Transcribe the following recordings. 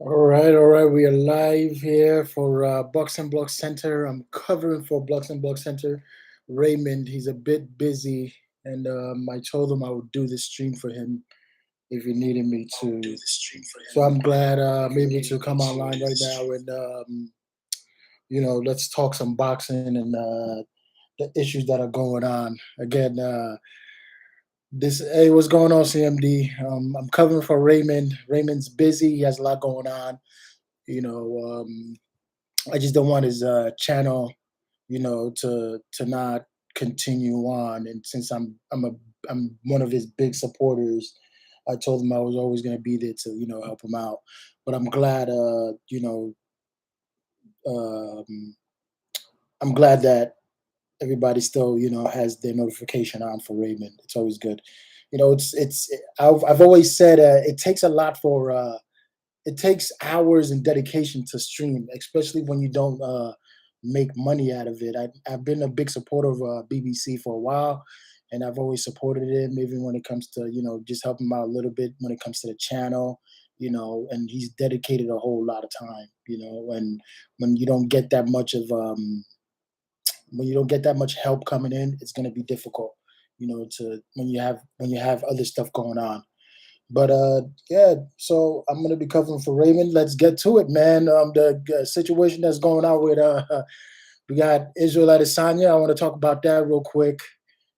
All right. We are live here for Bucks and Block Center. I'm covering for Bucks and Block Center. Raymond, he's a bit busy, and I told him I would do the stream for him if he needed me to. So I'm glad I'm able to come online right now and let's talk some boxing and the issues that are going on. Again, what's going on, CMD? I'm covering for Raymond. Raymond's busy. He has a lot going on. You know, I just don't want his channel, to not continue on. And since I'm one of his big supporters, I told him I was always going to be there to help him out. But I'm glad, um, I'm glad that everybody still has their notification on for Raymond. It's always good. I've always said it takes a lot for it takes hours and dedication to stream, especially when you don't make money out of it. I've been a big supporter of BBC for a while, and I've always supported him, even when it comes to just helping him out a little bit when it comes to the channel. And he's dedicated a whole lot of time. And when you don't get that much of when you don't get that much help coming in, it's going to be difficult. To when you have other stuff going on. But yeah, so I'm gonna be covering for Raymond. Let's get to it, man. The situation that's going on with we got Israel Adesanya. I want to talk about that real quick.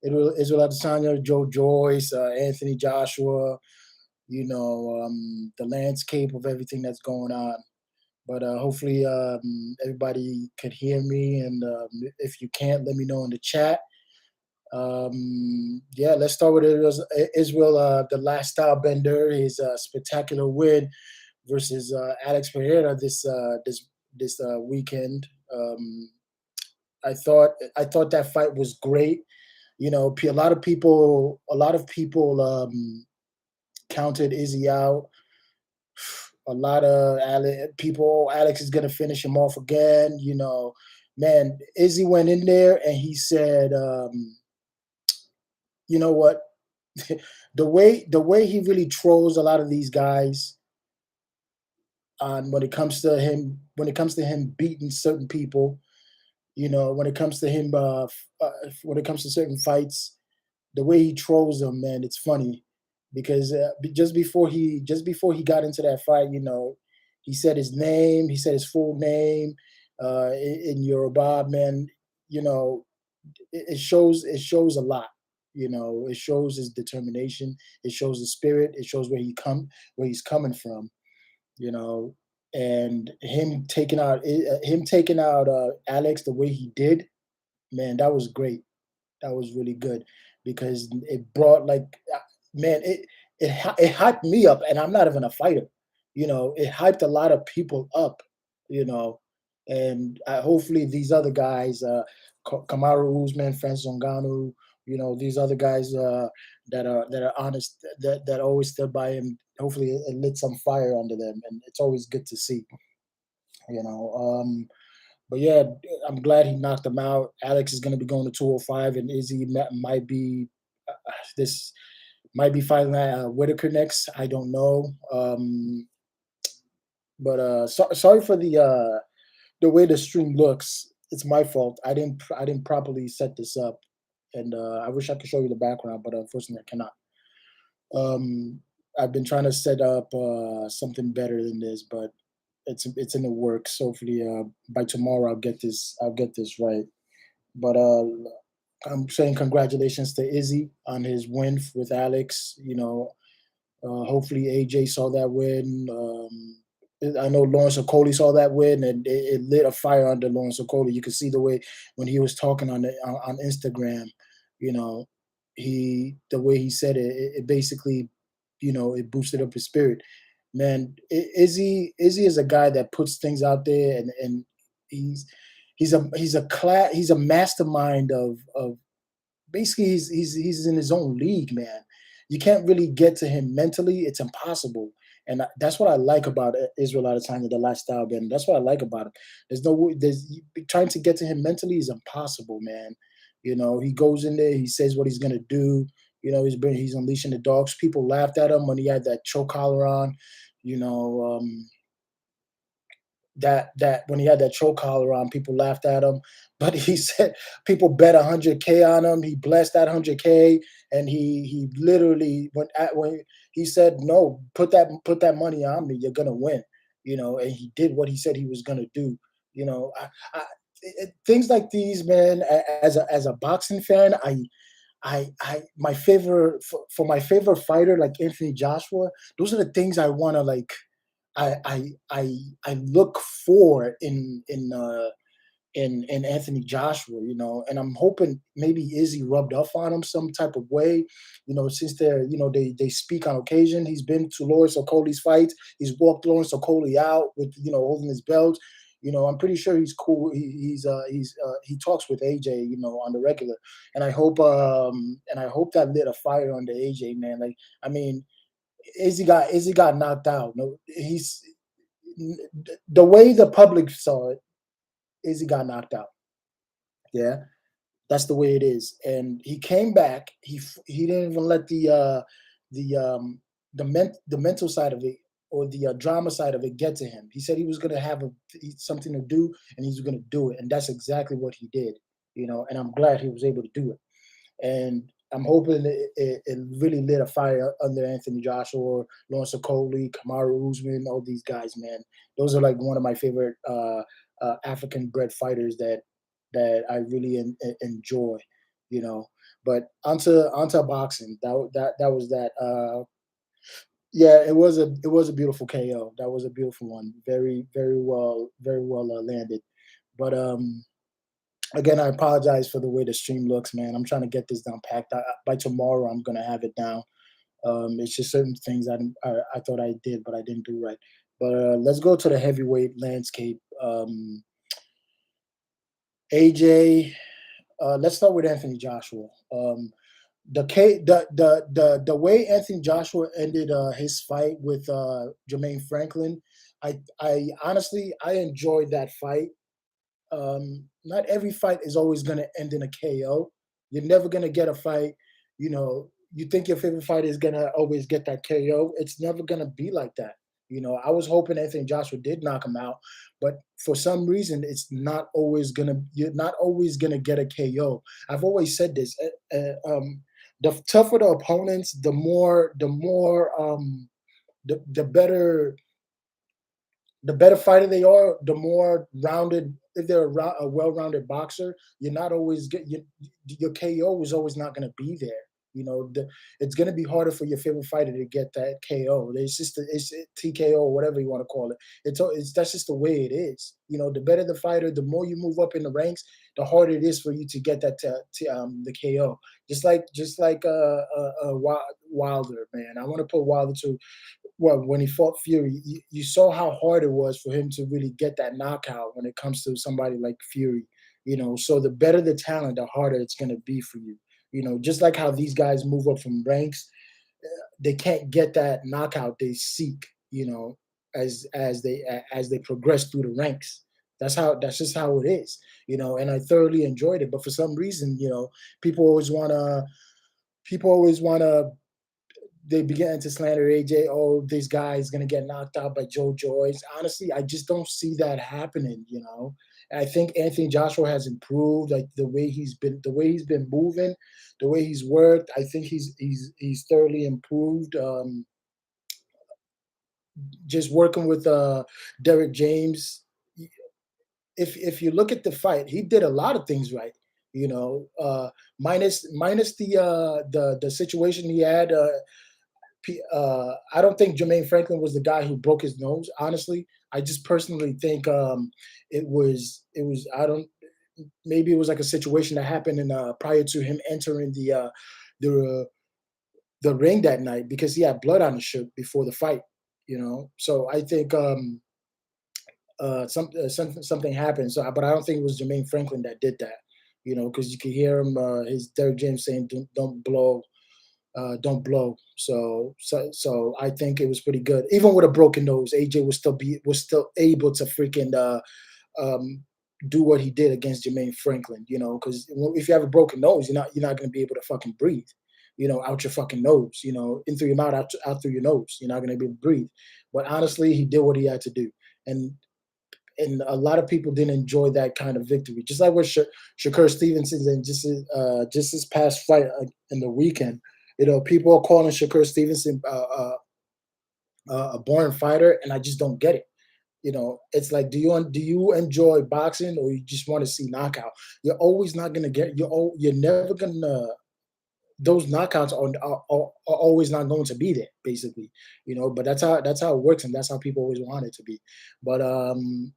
Israel Adesanya, Joyce, Anthony Joshua. The landscape of everything that's going on. But hopefully, everybody could hear me. And if you can't, let me know in the chat. Yeah, let's start with Israel, the last style bender, his spectacular win versus Alex Pereira this weekend. I thought that fight was great. A lot of people counted Izzy out. A lot of Alex is gonna finish him off again. Man, Izzy went in there and he said, you know what? The way he really trolls a lot of these guys on when it comes to him beating certain people, when it comes to him when it comes to certain fights, the way he trolls them, man, it's funny because just before he got into that fight, he said his name, he said his full name in Yoruba, man. You know, it shows a lot. It shows his determination. It shows his spirit. It shows where he's coming from. You know, and him taking out Alex the way he did, man, that was great. That was really good because it brought man, it hyped me up, and I'm not even a fighter. It hyped a lot of people up. You know, and hopefully these other guys, Kamaru Usman, Francis Ngannou, these other guys that are honest, that always stood by him. Hopefully, it lit some fire under them, and it's always good to see. You know, but yeah, I'm glad he knocked him out. Alex is going to be going to 205, and Izzy this might be fighting Whitaker next. I don't know. But sorry for the way the stream looks. It's my fault. I didn't properly set this up, and I wish I could show you the background, but unfortunately I cannot. I've been trying to set up something better than this, but it's in the works. Hopefully, by tomorrow I'll get this right. But I'm saying congratulations to Izzy on his win with Alex. Hopefully AJ saw that win. I know Lawrence Okoli saw that win, and it lit a fire under Lawrence Okoli. You could see the way when he was talking on Instagram. You know, the way he said it basically, it boosted up his spirit. Man, Izzy is a guy that puts things out there, and he's he's a mastermind of basically he's in his own league, man. You can't really get to him mentally; it's impossible. And that's what I like about Israel Adesanya, the lifestyle band. That's what I like about him. There's trying to get to him mentally is impossible, man. He goes in there, he says what he's gonna do. He's unleashing the dogs. People laughed at him when he had that choke collar on. You know, that when he had that choke collar on, people laughed at him. But he said people bet 100K on him. He blessed that 100K, and he literally when he said, "No, put that money on me. You're gonna win." And he did what he said he was gonna do. You know, things like these, man. As a boxing fan, my favorite for my favorite fighter like Anthony Joshua. Those are the things I want to like. I look for in Anthony Joshua, and I'm hoping maybe Izzy rubbed off on him some type of way, since they speak on occasion. He's been to Lawrence Okolie's fights. He's walked Lawrence Okolie out with holding his belt. I'm pretty sure he's cool. He talks with AJ, on the regular, and I hope that lit a fire under AJ, man. Like, I mean, Izzy got knocked out. No, the way the public saw it. Izzy got knocked out. Yeah, that's the way it is. And he came back. He didn't even let the the mental side of it or the drama side of it get to him. He said he was going to have something to do, and he's going to do it. And that's exactly what he did. And I'm glad he was able to do it. And I'm hoping it really lit a fire under Anthony Joshua, Lawrence Okolie, Kamaru Usman, all these guys, man. Those are like one of my favorite African-bred fighters that I really enjoy, you know. But onto boxing. That was that. Yeah, it was a beautiful KO. That was a beautiful one. Very well landed. But again, I apologize for the way the stream looks, man. I'm trying to get this down packed. By tomorrow, I'm gonna have it down. It's just certain things I thought I did, but I didn't do right. But let's go to the heavyweight landscape. AJ, let's start with Anthony Joshua. The way Anthony Joshua ended his fight with Jermaine Franklin, I honestly I enjoyed that fight. Not every fight is always going to end in a KO. You're never going to get a fight, you think your favorite fighter is going to always get that KO. It's never going to be like that. I was hoping Anthony Joshua did knock him out, but for some reason, you're not always going to get a KO. I've always said this. The tougher the opponents, the better fighter they are, the more rounded. If they're a well-rounded boxer, you're not always your KO is always not going to be there. It's going to be harder for your favorite fighter to get that KO. It's TKO or whatever you want to call it. That's just the way it is. The better the fighter, the more you move up in the ranks, the harder it is for you to get that the KO. Just like Wilder, man. I want to put Wilder to when he fought Fury, you saw how hard it was for him to really get that knockout when it comes to somebody like Fury. So the better the talent, the harder it's going to be for you. Just like how these guys move up from ranks, they can't get that knockout they seek. As they progress through the ranks. That's just how it is. And I thoroughly enjoyed it. But for some reason, people always wanna people always wanna they began to slander AJ. Oh, this guy is gonna get knocked out by Joyce. Honestly, I just don't see that happening. I think Anthony Joshua has improved, like the way he's been moving, the way he's worked. I think he's thoroughly improved. Just working with Derek James. If you look at the fight, he did a lot of things right. Minus the situation he had. I don't think Jermaine Franklin was the guy who broke his nose. Honestly, I just personally think it was. I don't. Maybe it was like a situation that happened prior to him entering the the ring that night because he had blood on his shirt before the fight. So I think something happened. So, but I don't think it was Jermaine Franklin that did that. Because you could hear him, his Derek James saying, "Don't blow." Don't blow. So I think it was pretty good. Even with a broken nose, AJ was still able to freaking um, do what he did against Jermaine Franklin. Because if you have a broken nose, you're not going to be able to fucking breathe. Out your fucking nose. In through your mouth, out through your nose. You're not going to be able to breathe. But honestly, he did what he had to do, and and a lot of people didn't enjoy that kind of victory. Just like with Shakur Stevenson and just this past fight in the weekend, people are calling Shakur Stevenson a born fighter, and I just don't get it. It's like, do you enjoy boxing, or you just want to see knockout? You're always not gonna get. You're never gonna. Those knockouts are always not going to be there, basically. But that's how it works, and that's how people always want it to be. But the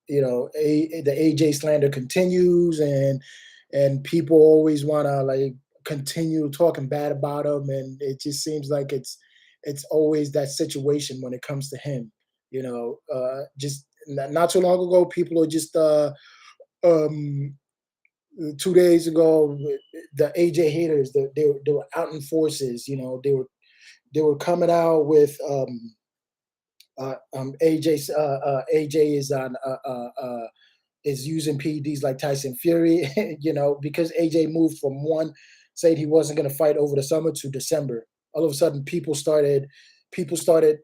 AJ slander continues, and people always want to like continue talking bad about him, and it just seems like it's always that situation when it comes to him. Just not too long ago, people are just um 2 days ago, the AJ haters, they were out in forces. They were coming out with AJ is using PEDs like Tyson Fury, because AJ moved from one, said he wasn't going to fight over the summer, to December. All of a sudden, people started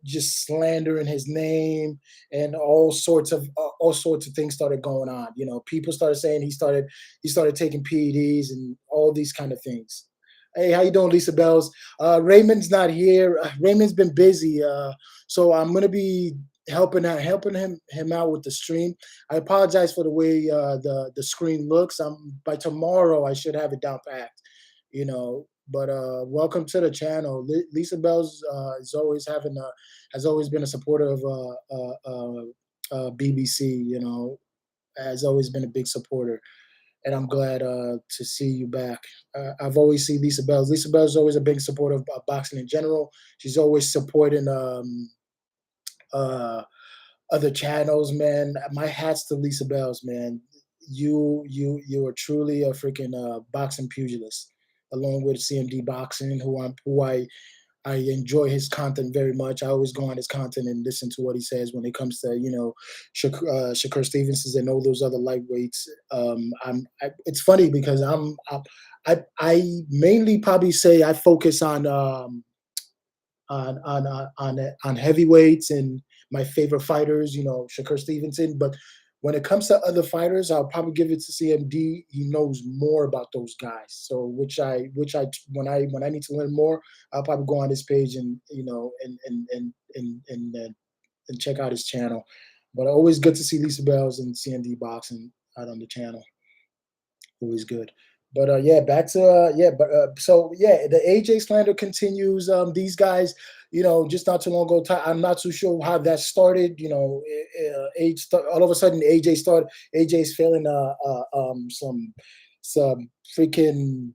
just slandering his name, and all sorts of things started going on. People started saying he started taking PEDs and all these kind of things. Hey, how you doing, Lisa Bells? Raymond's not here. Raymond's been busy, so I'm gonna be helping him out with the stream. I apologize for the way the screen looks. By tomorrow I should have it down packed. But welcome to the channel. Lisa Bells has always been a supporter of BBC. Has always been a big supporter, and I'm glad to see you back. I've always seen Lisa Bells. Lisa Bells is always a big supporter of boxing in general. She's always supporting uh, other channels, man. My hats to Lisa Bells, man. You are truly a freaking boxing pugilist, along with CMD Boxing, who I enjoy his content very much. I always go on his content and listen to what he says when it comes to Shakur Stevenson and all those other lightweights. It's funny because I mainly probably say I focus on heavyweights and my favorite fighters, Shakur Stevenson. But when it comes to other fighters, I'll probably give it to CMD. He knows more about those guys. So which I when I need to learn more, I'll probably go on his page and and check out his channel. But always good to see Lisa Bells and CMD Boxing out on the channel. Always good. But yeah, back to so yeah, the AJ slander continues. These guys, just not too long ago, I'm not too sure how that started. All of a sudden AJ's failing some freaking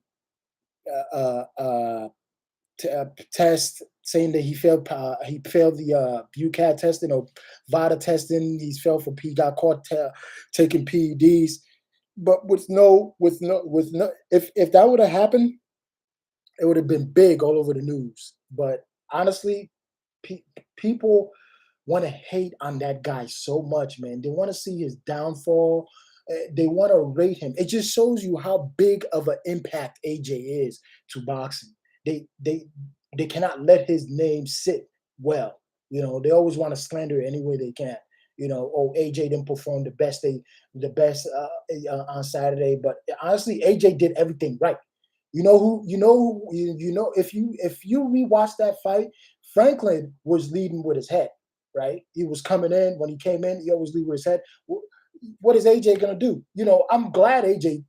test, saying that he failed the UCAT testing or VADA testing. He's failed he got caught taking PEDs. But with no, if that would have happened, it would have been big all over the news. But honestly, people want to hate on that guy so much, man. They want to see his downfall. They want to rate him. It just shows you how big of an impact AJ is to boxing. They cannot let his name sit well. They always want to slander it any way they can. Oh, AJ didn't perform the best on Saturday, but honestly, AJ did everything right. If you rewatch that fight, Franklin was leading with his head, right? He was coming in. When he came in, he always lead with his head. What is AJ gonna do? I'm glad AJ,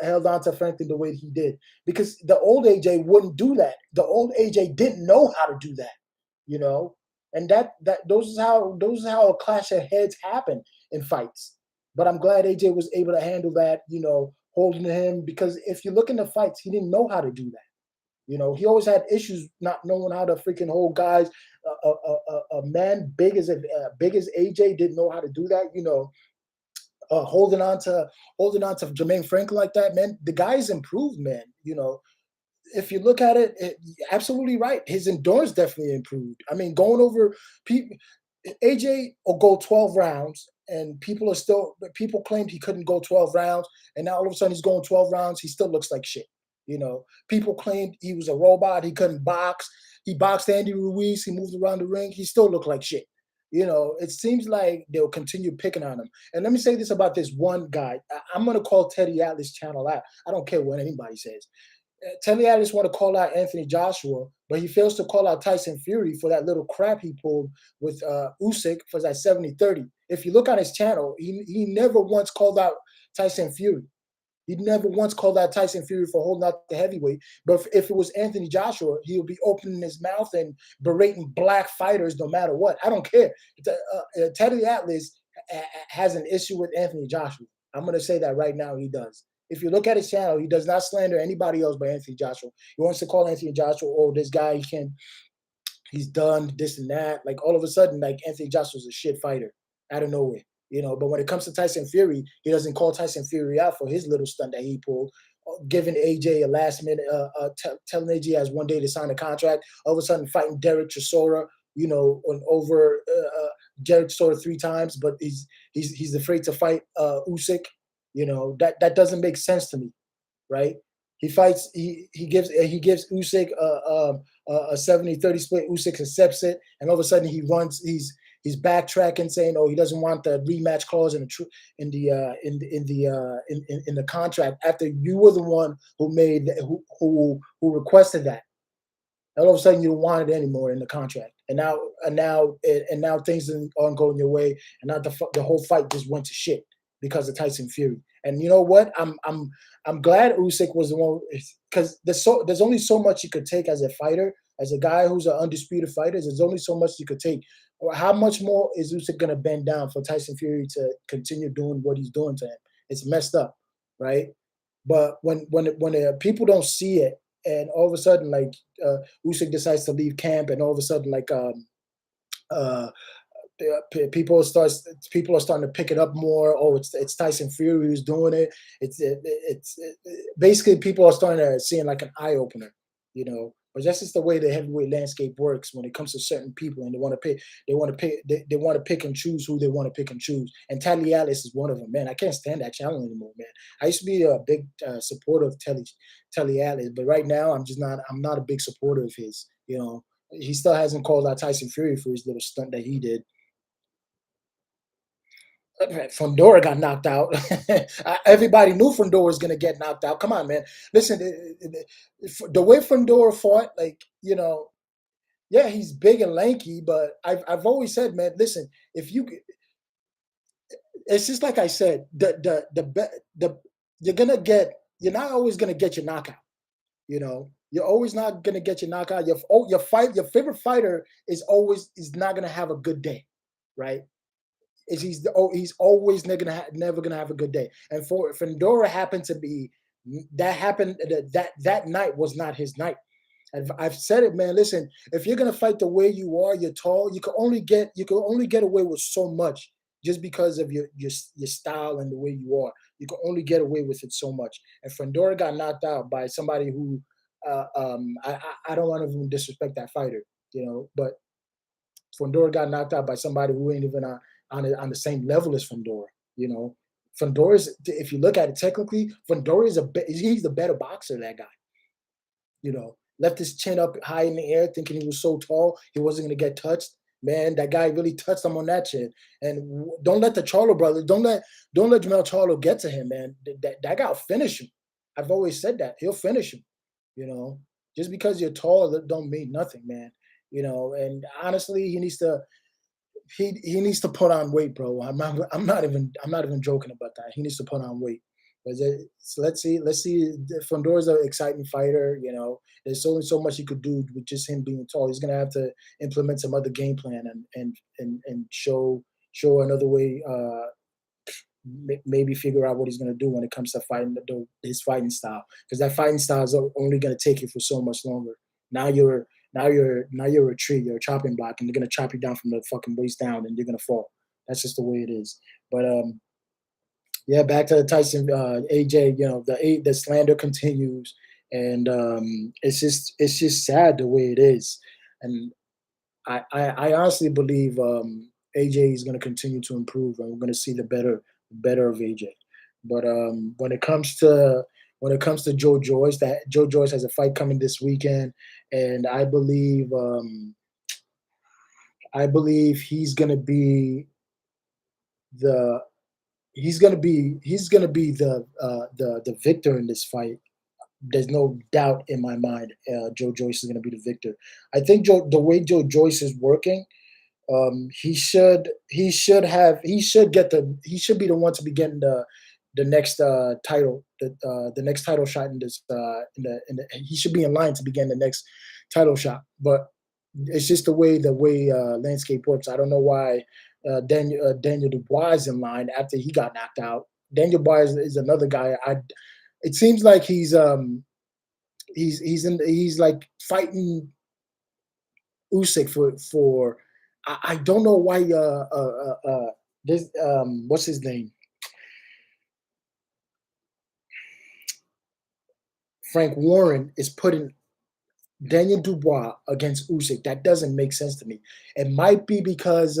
held on to Franklin the way he did, because the old AJ wouldn't do that. The old AJ didn't know how to do that, you know, and that those is how a clash of heads happen in fights. But I'm glad AJ was able to handle that, holding him, because if you look in the fights, he didn't know how to do that. He always had issues not knowing how to freaking hold guys. A man big as AJ didn't know how to do that. Holding on to Jermaine Franklin like that, man. The guy's improved, man. If you look at it, absolutely right. His endurance definitely improved. I mean, going over people, AJ will go 12 rounds, and people claimed he couldn't go 12 rounds, and now all of a sudden he's going 12 rounds. He still looks like shit. People claimed he was a robot. He couldn't box. He boxed Andy Ruiz. He moved around the ring. He still looked like shit. it seems like they'll continue picking on him. And let me say this about this one guy. I'm gonna call Teddy Atlas channel out. I don't care what anybody says. Teddy Atlas want to call out Anthony Joshua, but he fails to call out Tyson Fury for that little crap he pulled with Usyk for that 70-30. If you look on his channel, he never once called out Tyson Fury. He never once called out Tyson Fury for holding out the heavyweight. But if it was Anthony Joshua, he would be opening his mouth and berating black fighters no matter what. I don't care. Teddy Atlas has an issue with Anthony Joshua. I'm going to say that right now. He does. If you look at his channel, he does not slander anybody else but Anthony Joshua. He wants to call Anthony Joshua, oh, this guy, he's done this and that. Like all of a sudden, like Anthony Joshua's a shit fighter out of nowhere. But when it comes to Tyson Fury, he doesn't call Tyson Fury out for his little stunt that he pulled, giving AJ a last minute, telling AJ he has 1 day to sign a contract. All of a sudden, fighting Derek Chisora, over Derek Chisora 3 times, but he's afraid to fight Usyk. That doesn't make sense to me, right? He fights. He gives Usyk a 70-30 split. Usyk accepts it, and all of a sudden he runs. He's backtracking, saying, "Oh, he doesn't want the rematch clause in the contract." After you were the one who requested that, and all of a sudden you don't want it anymore in the contract, and now things aren't going your way, and now the whole fight just went to shit because of Tyson Fury. And you know what? I'm glad Usyk was the one, because there's only so much you could take as a fighter, as a guy who's an undisputed fighter. There's only so much you could take. How much more is Usyk gonna bend down for Tyson Fury to continue doing what he's doing to him? It's messed up, right? But when people don't see it, and all of a sudden like Usyk decides to leave camp, and all of a sudden like uh, people are starting to pick it up more. Oh, it's Tyson Fury who's doing it. Basically people are starting to see it like an eye opener, But that's just the way the heavyweight landscape works when it comes to certain people, and they want to pick and choose who they want to pick and choose. And Teddy Atlas is one of them, man. I can't stand that channel anymore, man. I used to be a big supporter of Teddy Atlas, but right now I'm just not. I'm not a big supporter of his. He still hasn't called out Tyson Fury for his little stunt that he did. Fundora got knocked out. Everybody knew Fundora was going to get knocked out. Come on, man. Listen, the way Fundora fought, yeah, he's big and lanky, but I've always said, man, listen, it's just like I said, you're not always gonna get your knockout. You're always not gonna get your knockout. Your favorite fighter is not gonna have a good day, right? He's always never gonna have a good day. And for Fundora happened to be that night was not his night. I've said it, man. Listen, if you're gonna fight the way you are, you're tall. You can only get away with so much just because of your style and the way you are. You can only get away with it so much. And Fundora got knocked out by somebody who I don't want to even disrespect that fighter, but Fundora got knocked out by somebody who ain't even on the same level as Fundora. Fundora's, if you look at it technically, Fundora he's the better boxer. That guy, left his chin up high in the air, thinking he was so tall he wasn't going to get touched. Man, that guy really touched him on that chin. And don't let the Charlo brother, don't let Jamel Charlo get to him, man. That guy will finish him. I've always said that he'll finish him. Just because you're tall, that don't mean nothing, man. And honestly, he needs to put on weight, bro. I'm not even joking about that. He needs to put on weight. So let's see. Fondora's an exciting fighter. There's only so much he could do with just him being tall. He's gonna have to implement some other game plan and show another way. Maybe figure out what he's gonna do when it comes to fighting his fighting style, because that fighting style is only gonna take you for so much longer. Now you're a tree. You're a chopping block, and they're gonna chop you down from the fucking waist down, and you're gonna fall. That's just the way it is. But yeah, back to the Tyson AJ. The slander continues, and it's just sad the way it is. And I honestly believe AJ is going to continue to improve, and we're going to see the better of AJ. But when it comes to Joyce, that Joe Joyce has a fight coming this weekend, and I believe I believe the he's gonna be the victor in this fight. There's no doubt in my mind. Joe Joyce is gonna be the victor. I think the way Joe Joyce is working, he should be the one to be getting the next title, the next title shot in this he should be in line to be getting the next title shot. But it's just the way landscape works. I don't know why Daniel Dubois is in line after he got knocked out. Daniel Dubois is another guy. It seems like he's like fighting Usyk for I don't know why this what's his name, Frank Warren is putting Daniel Dubois against Usyk. That doesn't make sense to me. It might be because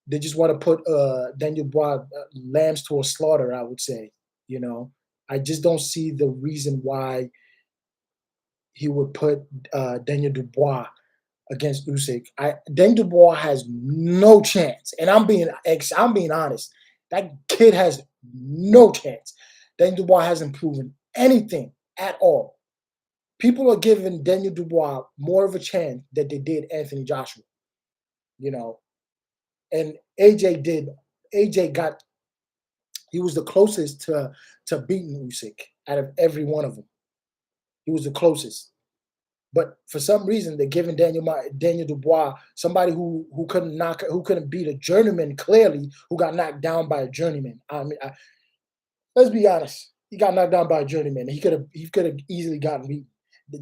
they just want to put Daniel Dubois lambs to a slaughter. I would say, you know, I just don't see the reason why he would put Daniel Dubois against Usyk. Daniel Dubois has no chance, and I'm being honest. That kid has no chance. Daniel Dubois hasn't proven anything at all. People are giving Daniel Dubois more of a chance than they did Anthony Joshua. You know, and AJ got he was the closest to beating Usyk out of every one of them. He was the closest. But for some reason, they're giving Daniel Dubois, somebody who couldn't beat a journeyman clearly, who got knocked down by a journeyman. I mean, let's be honest, he got knocked down by a journeyman. He could have easily gotten beat.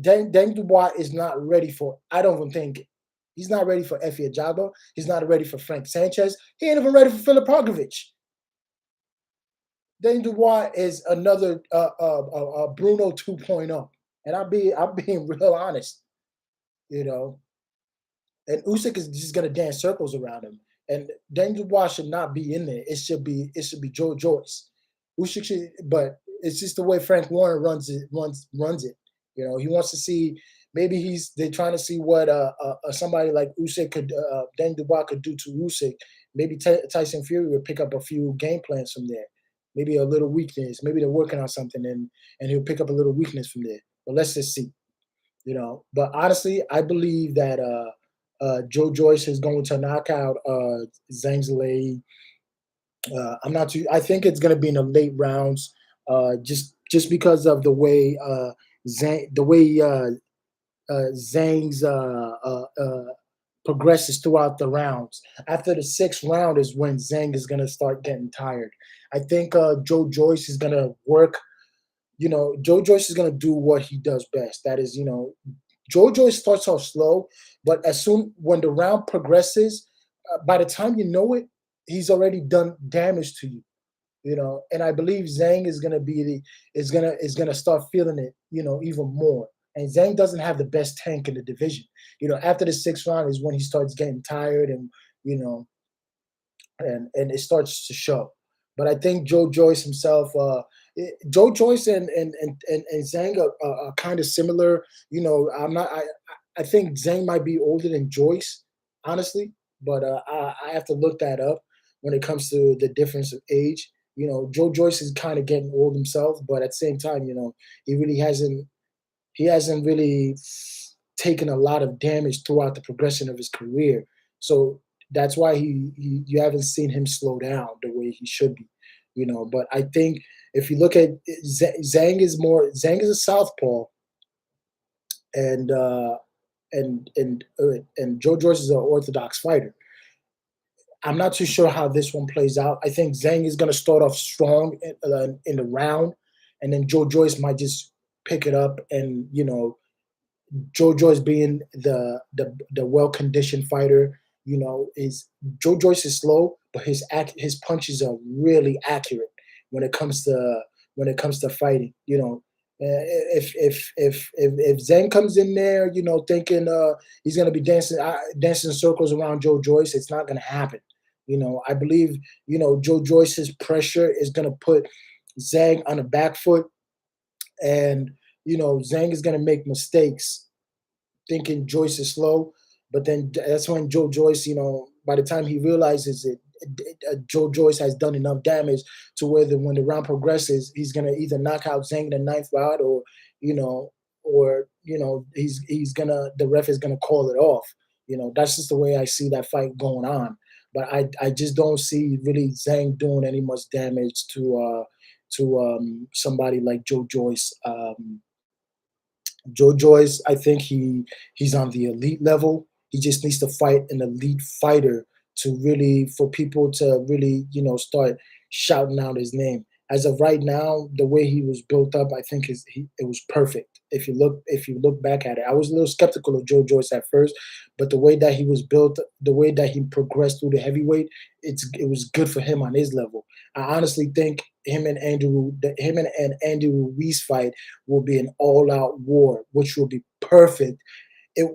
Daniel Dubois is not ready for. I don't even think he's not ready for Effie Ajagba. He's not ready for Frank Sanchez. He ain't even ready for Filip Pogovic. Daniel Dubois is another Bruno 2.0, and I'm being real honest. You know, and Usyk is just gonna dance circles around him. And Daniel Dubois should not be in there. It should be Joe Joyce. Usyk should, but it's just the way Frank Warren runs it. You know, he wants to see maybe they're trying to see what somebody like Usyk could Daniel Dubois could do to Usyk. Maybe Tyson Fury would pick up a few game plans from there. Maybe a little weakness. Maybe they're working on something and he'll pick up a little weakness from there. But let's just see. But honestly, I believe that Joe Joyce is going to knock out Zhang Zhilei. I'm not too. I think it's going to be in the late rounds, just because of the way Zhang's progresses throughout the rounds. After the sixth round is when Zhang is going to start getting tired. I think Joe Joyce is going to work. Joe Joyce is going to do what he does best. That is, Joe Joyce starts off slow, but when the round progresses, by the time you know it, he's already done damage to you. And I believe Zhang is gonna be is gonna start feeling it, even more. And Zhang doesn't have the best tank in the division. After the sixth round is when he starts getting tired, and you know, and it starts to show. But I think Joe Joyce himself, Joe Joyce and Zhang are kind of similar. I'm not. I think Zhang might be older than Joyce, honestly, but I have to look that up when it comes to the difference of age. Joe Joyce is kind of getting old himself, but at the same time, he really hasn't really taken a lot of damage throughout the progression of his career. So that's why you haven't seen him slow down the way he should be. But I think if you look at Zhang is a southpaw, and and Joe Joyce is an orthodox fighter. I'm not too sure how this one plays out. I think Zhang is going to start off strong in the round, and then Joe Joyce might just pick it up, and Joe Joyce being the well conditioned fighter, is Joe Joyce is slow, but his punches are really accurate when it comes to fighting. If Zhang comes in there, thinking he's gonna be dancing circles around Joe Joyce, it's not gonna happen. I believe Joe Joyce's pressure is gonna put Zhang on the back foot, and Zhang is gonna make mistakes thinking Joyce is slow. But then that's when Joe Joyce, by the time he realizes it, Joe Joyce has done enough damage to where when the round progresses, he's gonna either knock out Zhang in the ninth round, you know, he's gonna the ref is gonna call it off. That's just the way I see that fight going on. But I just don't see really Zhang doing any much damage to somebody like Joe Joyce. Joe Joyce, I think he's on the elite level. He just needs to fight an elite fighter to really for people to really start shouting out his name. As of right now, the way he was built up, I think it was perfect. If you look back at it, I was a little skeptical of Joe Joyce at first, but the way that he was built, the way that he progressed through the heavyweight, it was good for him on his level. I honestly think him and Andy Ruiz fight will be an all-out war, which will be perfect. It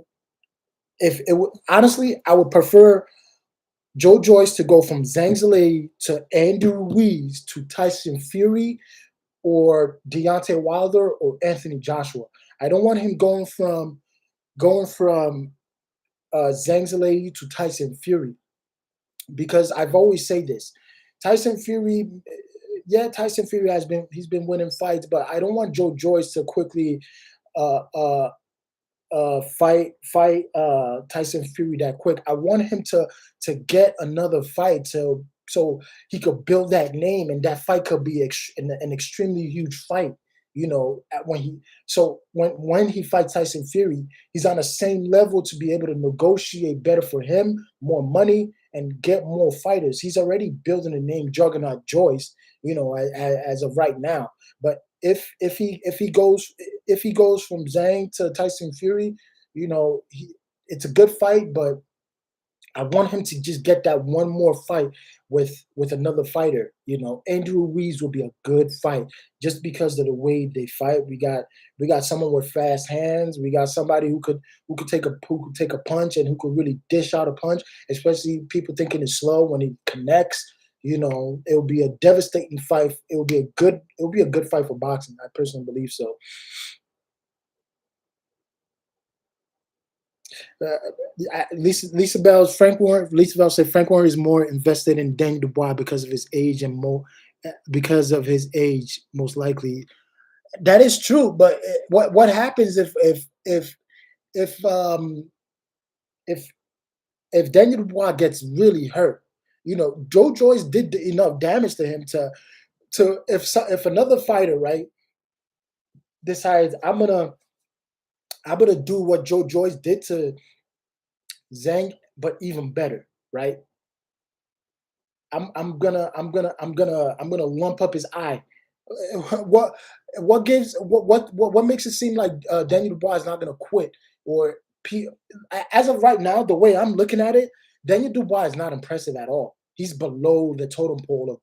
if it would honestly, I would prefer Joe Joyce to go from Zhang Zhilei to Andy Ruiz to Tyson Fury or Deontay Wilder or Anthony Joshua. I don't want him going from Zhang Zhilei to Tyson Fury because I've always say this. Tyson Fury, yeah, Tyson Fury he's been winning fights, but I don't want Joe Joyce to quickly uh, uh, fight Tyson Fury that quick. I want him to get another fight so he could build that name, and that fight could be an extremely huge fight. When he fights Tyson Fury, he's on the same level to be able to negotiate better for him, more money, and get more fighters. He's already building a name, Juggernaut Joyce. As of right now. But if he goes from Zhang to Tyson Fury, it's a good fight, but I want him to just get that one more fight with another fighter. Andrew Ruiz will be a good fight just because of the way they fight. We got someone with fast hands. We got somebody who could take a punch and who could really dish out a punch, especially people thinking it's slow when he connects. It will be a devastating fight. It will be a good fight for boxing. I personally believe so. Lisa Bell's Frank Warren. Lisa Bell said Frank Warren is more invested in Daniel Dubois because of his age and more because of his age, most likely. That is true, but what happens if if if Daniel Dubois gets really hurt? Joe Joyce did enough damage to him to if another fighter right decides I'm gonna do what Joe Joyce did to Zhang, but even better, right? I'm gonna lump up his eye. What what makes it seem like Daniel Dubois is not gonna quit or P, as of right now, the way I'm looking at it, Daniel Dubois is not impressive at all. He's below the totem pole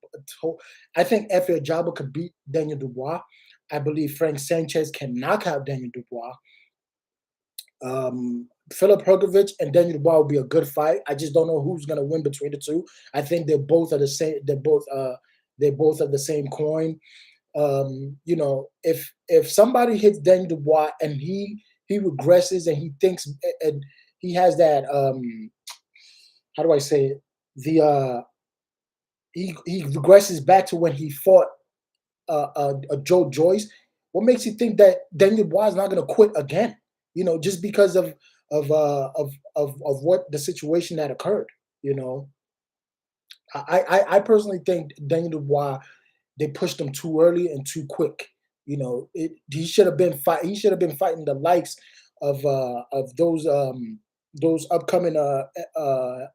I think Efe Ajagba could beat Daniel Dubois. I believe Frank Sanchez can knock out Daniel Dubois. Philip Hergovich and Daniel Dubois will be a good fight. I just don't know who's gonna win between the two. I think they're both are the same. They're both of the same coin. If somebody hits Daniel Dubois and he regresses and he thinks and he has that how do I say it? The he regresses back to when he fought Joe Joyce. What makes you think that Daniel Dubois is not going to quit again? Just because of what the situation that occurred. You know, I personally think Daniel Dubois they pushed him too early and too quick. He should have been He should have been fighting the likes of those upcoming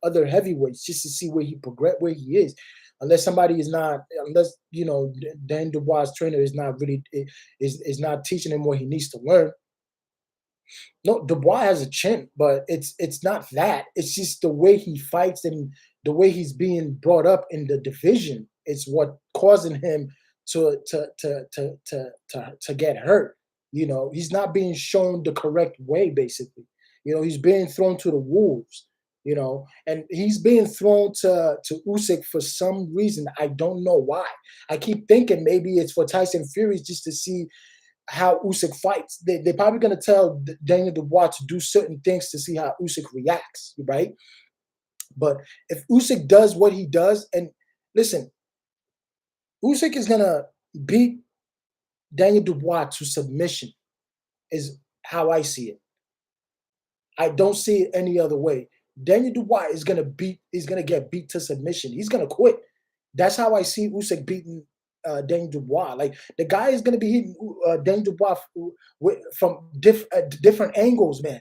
other heavyweights just to see where he progress where he is. Unless Dan Dubois' trainer is not really is not teaching him what he needs to learn. No, Dubois has a chin, but it's not that. It's just the way he fights and the way he's being brought up in the division. It's what causing him to get hurt. He's not being shown the correct way. Basically, he's being thrown to the wolves. And he's being thrown to Usyk for some reason. I don't know why. I keep thinking maybe it's for Tyson Fury just to see how Usyk fights. They're probably going to tell Daniel Dubois to do certain things to see how Usyk reacts, right? But if Usyk does what he does, and listen, Usyk is going to beat Daniel Dubois to submission, is how I see it. I don't see it any other way. Daniel Dubois is going to get beat to submission. He's going to quit. That's how I see Usyk beating Daniel Dubois. Like, the guy is going to be hitting Daniel Dubois from different angles, man.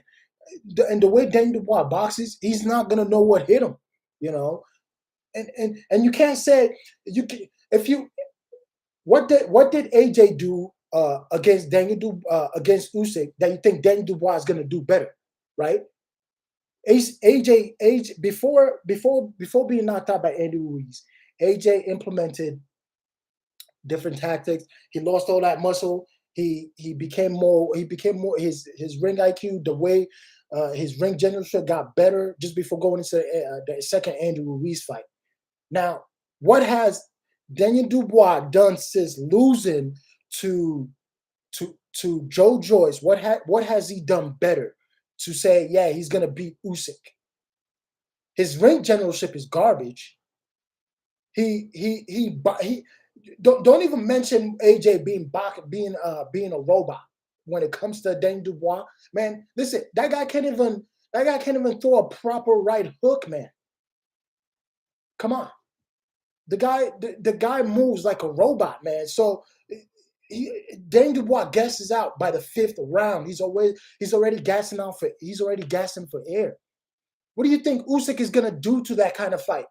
And the way Daniel Dubois boxes, he's not going to know what hit him, you know. And you can't say if you what did AJ do against against Usyk that you think Daniel Dubois is going to do better, right? AJ before being knocked out by Andy Ruiz, AJ implemented different tactics. He lost all that muscle. He became more his ring IQ, the way his ring generalship got better just before going into the second Andy Ruiz fight. Now, what has Daniel Dubois done since losing to Joe Joyce? What has he done better to say, yeah, he's gonna beat Usyk? His ring generalship is garbage. He don't even mention AJ being a robot when it comes to Daniel Dubois. Man, listen, that guy can't even throw a proper right hook, man. Come on. The guy moves like a robot, man. So Daniel Dubois gasses out by the 5th round. He's already gassing for air. What do you think Usyk is gonna do to that kind of fight?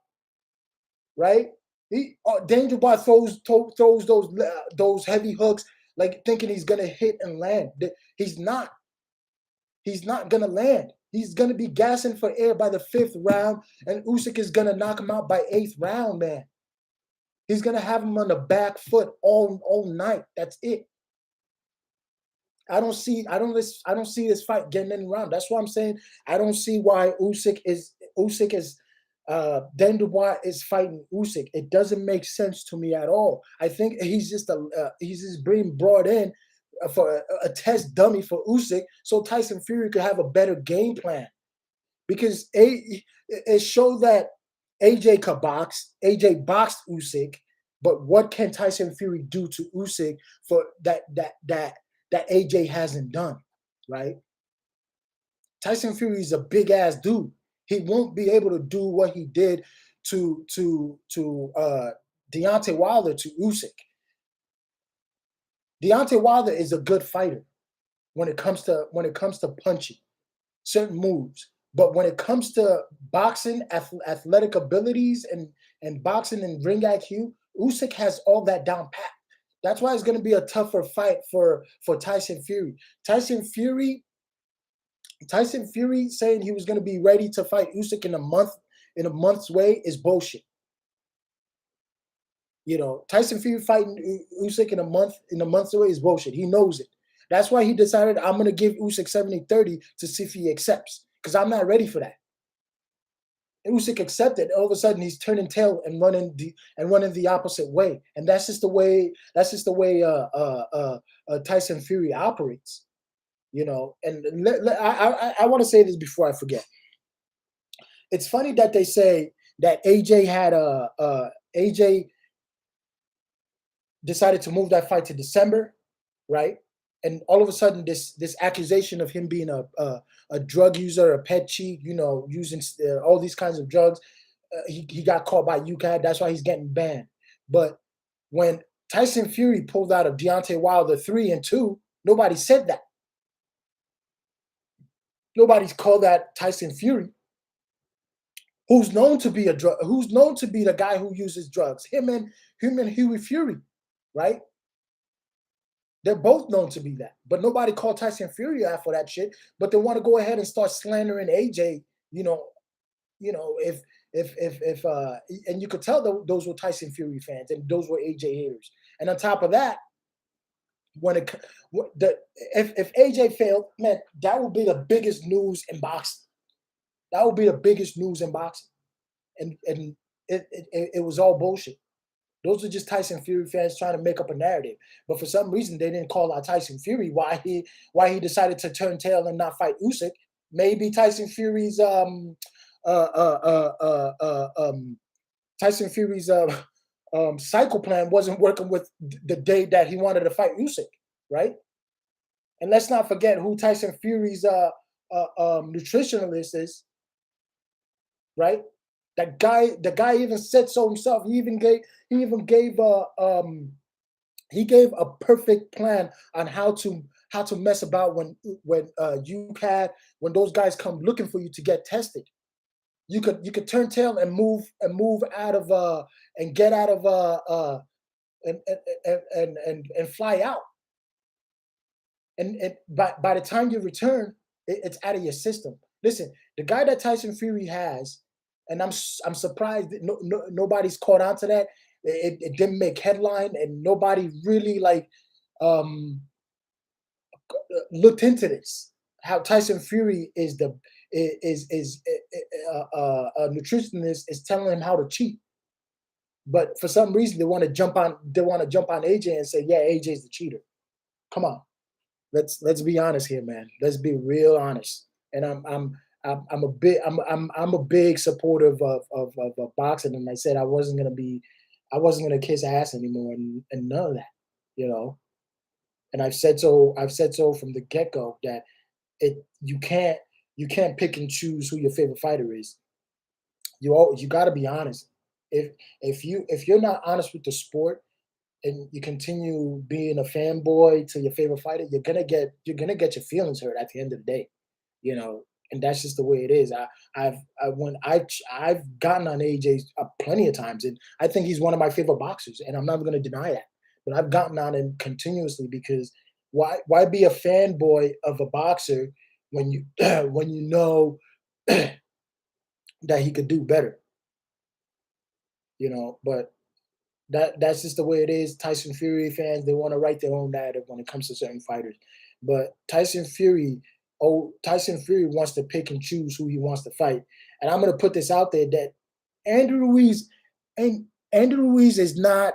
Right? Daniel Dubois throws those heavy hooks, like thinking he's gonna hit and land. He's not. He's not gonna land. He's gonna be gassing for air by the 5th round, and Usyk is gonna knock him out by 8th round, man. He's gonna have him on the back foot all night. That's it. I don't see this fight getting any round. That's why I'm saying I don't see why Usyk is Daniel Dubois is fighting Usyk. It doesn't make sense to me at all. I think he's just being brought in for a test dummy for Usyk, so Tyson Fury could have a better game plan. Because it showed that AJ could box. AJ boxed Usyk, but what can Tyson Fury do to Usyk for that AJ hasn't done, right? Tyson Fury is a big ass dude. He won't be able to do what he did to Deontay Wilder to Usyk. Deontay Wilder is a good fighter when it comes to punching certain moves, but when it comes to boxing, athletic abilities, and boxing and ring IQ, Usyk has all that down pat. That's why it's going to be a tougher fight for Tyson Fury. Tyson Fury saying he was going to be ready to fight Usyk in a month's way is bullshit. You know, Tyson Fury fighting Usyk in a month's way is bullshit. He knows it. That's why he decided, I'm going to give Usyk 70-30 to see if he accepts, because I'm not ready for that. And Usyk accepted. All of a sudden, he's turning tail and running the opposite way, and that's just the way Tyson Fury operates. You know, and I want to say this before I forget. It's funny that they say that AJ decided to move that fight to December, right? And all of a sudden, this accusation of him being a drug user, a pet cheat, you know, using all these kinds of drugs, he got caught by UCAD. That's why he's getting banned. But when Tyson Fury pulled out of Deontay Wilder 3-2, nobody said that. Nobody's called that Tyson Fury, who's known to be the guy who uses drugs. Him and Huey Fury, right? They're both known to be that, but nobody called Tyson Fury out for that shit. But they want to go ahead and start slandering AJ. You know, if and you could tell those were Tyson Fury fans and those were AJ haters. And on top of that, if AJ failed, man, that would be the biggest news in boxing. That would be the biggest news in boxing, and it was all bullshit. Those are just Tyson Fury fans trying to make up a narrative. But for some reason, they didn't call out Tyson Fury. Why he decided to turn tail and not fight Usyk? Maybe uh, uh, uh, uh, um, Tyson Fury's cycle plan wasn't working with the day that he wanted to fight Usyk, right? And let's not forget who Tyson Fury's nutritionalist is, right? That guy, the guy even said so himself. He even gave he gave a perfect plan on how to mess about when those guys come looking for you to get tested. You could turn tail and move out of and get out of and fly out. And by the time you return, it's out of your system. Listen, the guy that Tyson Fury has, and I'm surprised that nobody's caught on to that. It didn't make headline, and nobody really looked into this. How Tyson Fury is a nutritionist is telling him how to cheat, but for some reason they want to jump on AJ and say, yeah, AJ's the cheater. Come on, let's be honest here, man. Let's be real honest. And I'm a big supporter of boxing, and I said I wasn't gonna kiss ass anymore, and none of that, you know. And I've said so from the get go that it you can't pick and choose who your favorite fighter is. You got to be honest. If you're not honest with the sport and you continue being a fanboy to your favorite fighter, you're gonna get your feelings hurt at the end of the day, you know. And that's just the way it is. I've gotten on AJ plenty of times, and I think he's one of my favorite boxers, and I'm not going to deny that. But I've gotten on him continuously because why be a fanboy of a boxer when you when you know that he could do better, you know? But that's just the way it is. Tyson Fury fans, they want to write their own narrative when it comes to certain fighters. But Tyson Fury wants to pick and choose who he wants to fight. And I'm gonna put this out there that Andrew Ruiz and Andrew Ruiz is not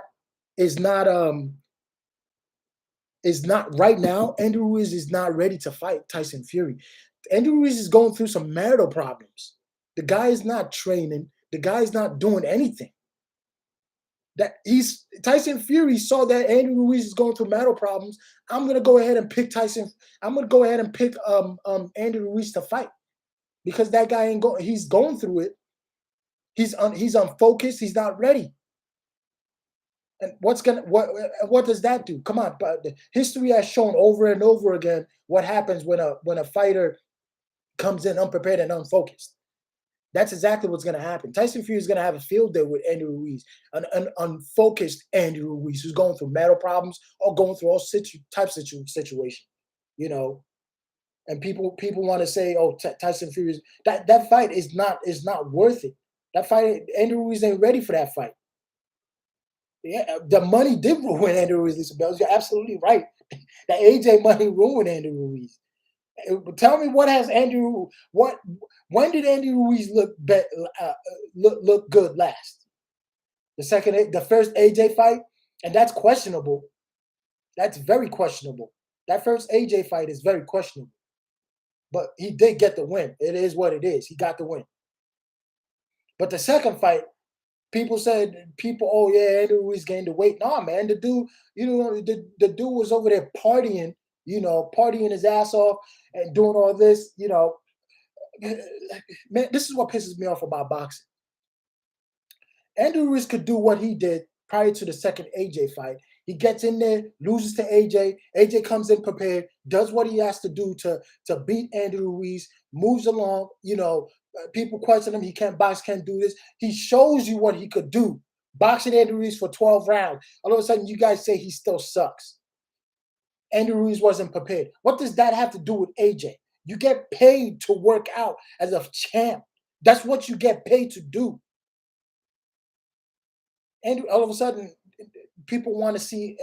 right now. Andrew Ruiz is not ready to fight Tyson Fury. Andrew Ruiz is going through some marital problems. The guy is not training. The guy is not doing anything. Tyson Fury saw that Andrew Ruiz is going through marital problems. I'm gonna go ahead and pick Tyson. I'm gonna go ahead and pick Andrew Ruiz to fight because that guy ain't going. He's going through it. He's unfocused. He's not ready. And what does that do? Come on, but history has shown over and over again what happens when a fighter comes in unprepared and unfocused. That's exactly what's going to happen. Tyson Fury is going to have a field day with Andrew Ruiz, an unfocused Andrew Ruiz who's going through marital problems or going through all types of situation, you know. And people want to say, "Oh, Tyson Fury that fight is not worth it." That fight, Andrew Ruiz ain't ready for that fight. Yeah, the money did ruin Andrew Ruiz. You're absolutely right. The AJ money ruined Andrew Ruiz. Tell me when did Andrew Ruiz look good last? The first AJ fight, and that's questionable. That's very questionable. That first AJ fight is very questionable. But he did get the win. It is what it is. He got the win. But the second fight, oh yeah, Andrew Ruiz gained the weight. Nah, man, the dude, the dude was over there partying, partying his ass off and doing all this, Man, this is what pisses me off about boxing. Andrew Ruiz could do what he did prior to the second AJ fight. He gets in there, loses to AJ. AJ comes in prepared, does what he has to do to beat Andrew Ruiz, moves along. People question him. He can't box, can't do this. He shows you what he could do. Boxing Andrew Ruiz for 12 rounds. All of a sudden, you guys say he still sucks. Andrew Ruiz wasn't prepared. What does that have to do with AJ? You get paid to work out as a champ. That's what you get paid to do. And all of a sudden, people want to see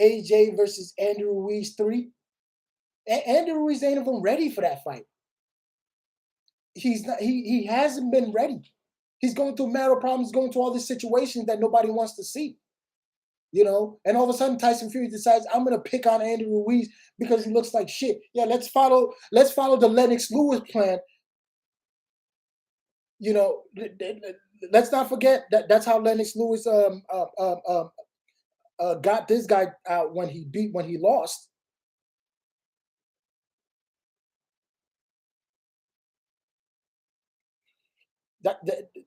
AJ versus Andrew Ruiz 3. Andrew Ruiz ain't even ready for that fight. He's not. He hasn't been ready. He's going through marital problems, going through all these situations that nobody wants to see. you know. And all of a sudden, Tyson Fury decides I'm gonna pick on Andy Ruiz because he looks like shit. Yeah, let's follow the Lennox Lewis plan. You know, let's not forget that that's how Lennox Lewis got this guy out when he lost.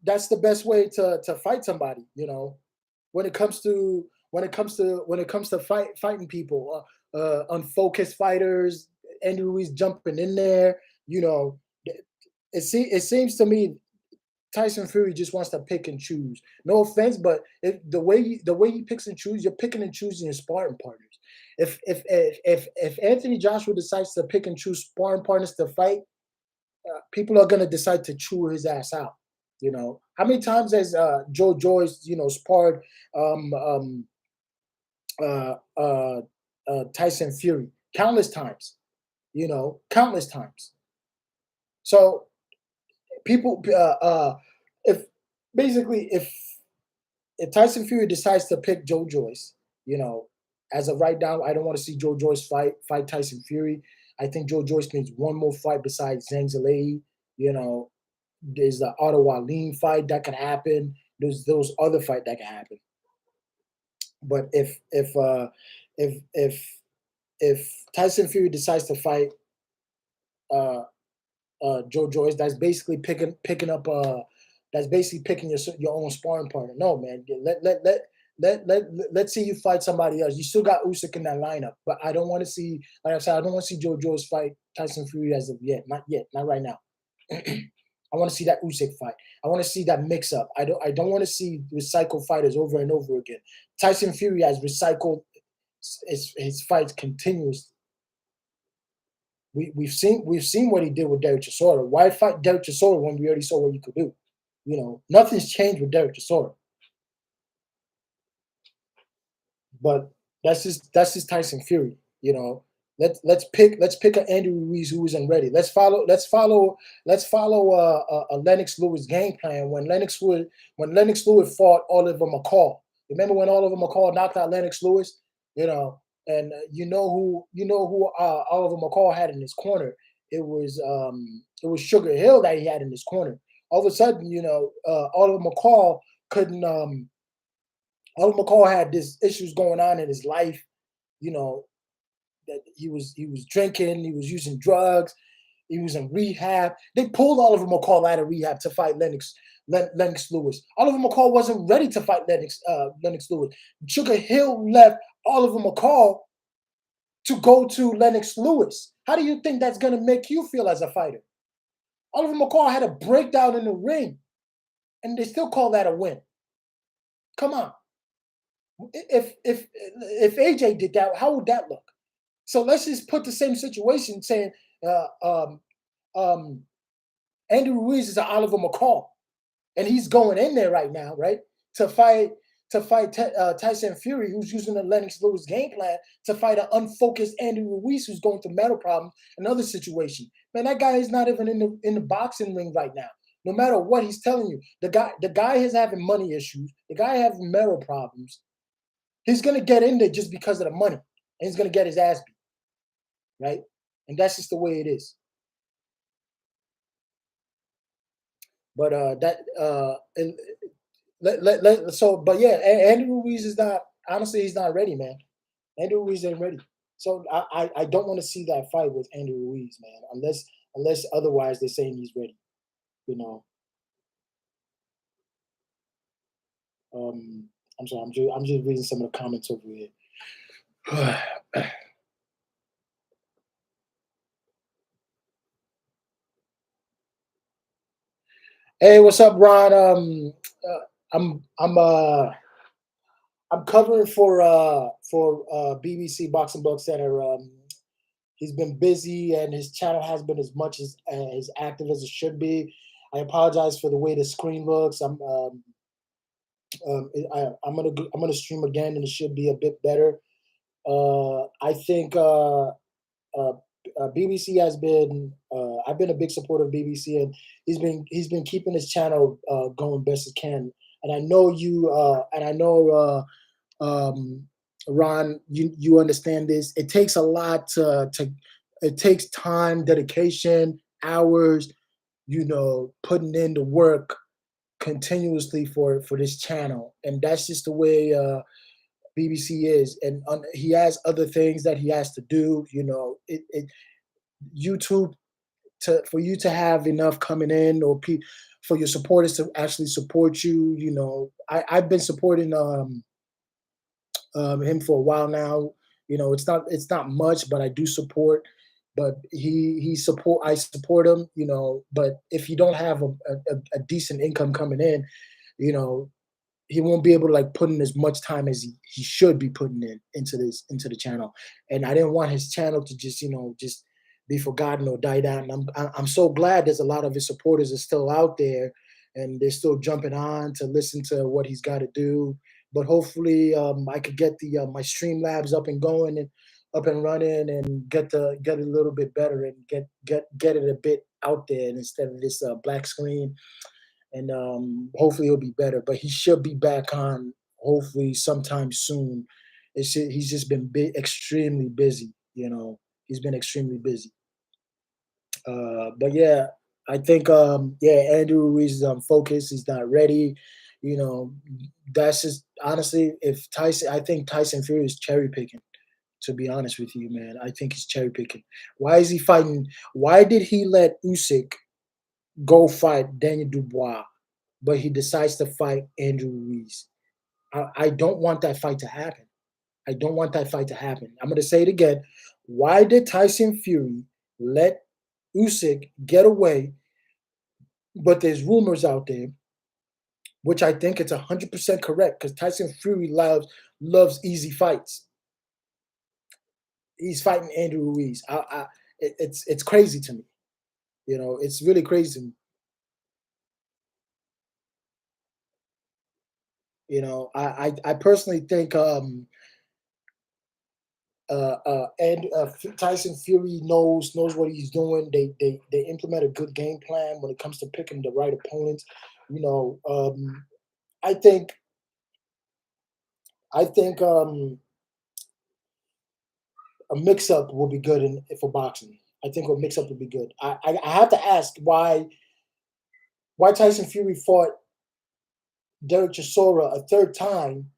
That's the best way to fight somebody. You know, when it comes to fighting people, unfocused fighters, Andy Ruiz jumping in there. You know, it seems to me Tyson Fury just wants to pick and choose. No offense, but the way he picks and chooses, you're picking and choosing your sparring partners. If Anthony Joshua decides to pick and choose sparring partners to fight, people are gonna decide to chew his ass out. You know, how many times has Joe Joyce, you know, sparred um, um, uh, uh, Tyson Fury? Countless times. You know, countless times. So people, if basically if Tyson Fury decides to pick Joe Joyce, you know, as of right now, I don't want to see Joe Joyce fight Tyson Fury. I think Joe Joyce needs one more fight besides Zhang Zhilei. You know, there's the Ottawa Lean fight that can happen. There's those other fight that can happen. But if if Tyson Fury decides to fight uh, Joe Joyce, that's basically picking up that's basically picking your own sparring partner. No, man, let's see you fight somebody else. You still got Usyk in that lineup, but I don't want to see, like I said, I don't want to see Joe Joyce fight Tyson Fury as of yet, not right now. I want to see that Usyk fight. I want to see that mix up. I don't want to see recycled fighters over and over again. Tyson Fury has recycled his fights continuously. We've seen what he did with Derek Chisora. Why fight Derek Chisora when we already saw what he could do? You know, nothing's changed with Derek Chisora. But that's just Tyson Fury. You know, let's pick an Andy Ruiz who isn't ready. Let's follow a Lennox Lewis game plan. When Lennox Lewis fought Oliver McCall. Remember when Oliver McCall knocked out Lennox Lewis? You know, and you know who Oliver McCall had in his corner. It was Sugar Hill that he had in his corner. All of a sudden, you know, Oliver McCall couldn't Oliver McCall had this issues going on in his life, you know, that he was drinking, he was using drugs, he was in rehab. They pulled Oliver McCall out of rehab to fight Lennox Lewis. Oliver McCall wasn't ready to fight Lennox Lewis. Sugar Hill left Oliver McCall to go to Lennox Lewis. How do you think that's gonna make you feel as a fighter? Oliver McCall had a breakdown in the ring, and they still call that a win. Come on. If AJ did that, how would that look? So let's just put the same situation, saying uh, um, um, Andy Ruiz is an Oliver McCall, and he's going in there right now, right, to fight Tyson Fury, who's using the Lennox Lewis game plan to fight an unfocused Andy Ruiz who's going through mental problems. Another situation, man, that guy is not even in the boxing ring right now. No matter what he's telling you, the guy is having money issues. The guy having mental problems. He's gonna get in there just because of the money, and he's gonna get his ass beat, right? And that's just the way it is. But so, but yeah, Andy Ruiz is not, honestly, he's not ready, man. Andy Ruiz ain't ready. So I don't want to see that fight with Andy Ruiz, man, unless otherwise they're saying he's ready. You know, um, I'm sorry, I'm just reading some of the comments over here. Hey, what's up, Ron? I'm covering for BBC Boxing Book Center. He's been busy, and his channel has been as active as it should be. I apologize for the way the screen looks. I'm gonna stream again, and it should be a bit better. I think uh, BBC has been. I've been a big supporter of BBC, and he's been keeping his channel going best it can. And I know you. And I know um, Ron, you understand this. It takes a lot to it takes time, dedication, hours, putting in the work continuously for this channel, and that's just the way BBC is. And he has other things that he has to do. YouTube, for you to have enough coming in, or for your supporters to actually support you. I've been supporting him for a while now. It's not much, but I do support. But I support him. But if you don't have a decent income coming in, you know, he won't be able to like put in as much time as he should be putting into the channel. And I didn't want his channel to just be forgotten or die down. And I'm so glad there's a lot of his supporters are still out there, and they're still jumping on to listen to what he's got to do. But hopefully, I could get the my Streamlabs up and going and up and running, and get it a little bit better, and get it a bit out there, and instead of this black screen. And hopefully he'll be better. But he should be back on hopefully sometime soon. He's just been extremely busy. He's been extremely busy. But yeah, I think yeah, Andrew Ruiz is focused. He's not ready. You know, that's just honestly, if Tyson, I think Tyson Fury is cherry picking. To be honest with you, man, I think he's cherry picking. Why is he fighting? Why did he let Usyk go fight Daniel Dubois, but he decides to fight Andrew Ruiz? I don't want that fight to happen. I don't want that fight to happen. I'm going to say it again. Why did Tyson Fury let Usyk get away? But there's rumors out there, which I think it's 100% correct, because Tyson Fury loves easy fights. He's fighting Andrew Ruiz. It's crazy to me. It's really crazy to me. I personally think and Tyson Fury knows what he's doing. They implement a good game plan when it comes to picking the right opponents. I think a mix up will be good for boxing. I think a mix up would be good. I have to ask why Tyson Fury fought Derek Chisora a third time,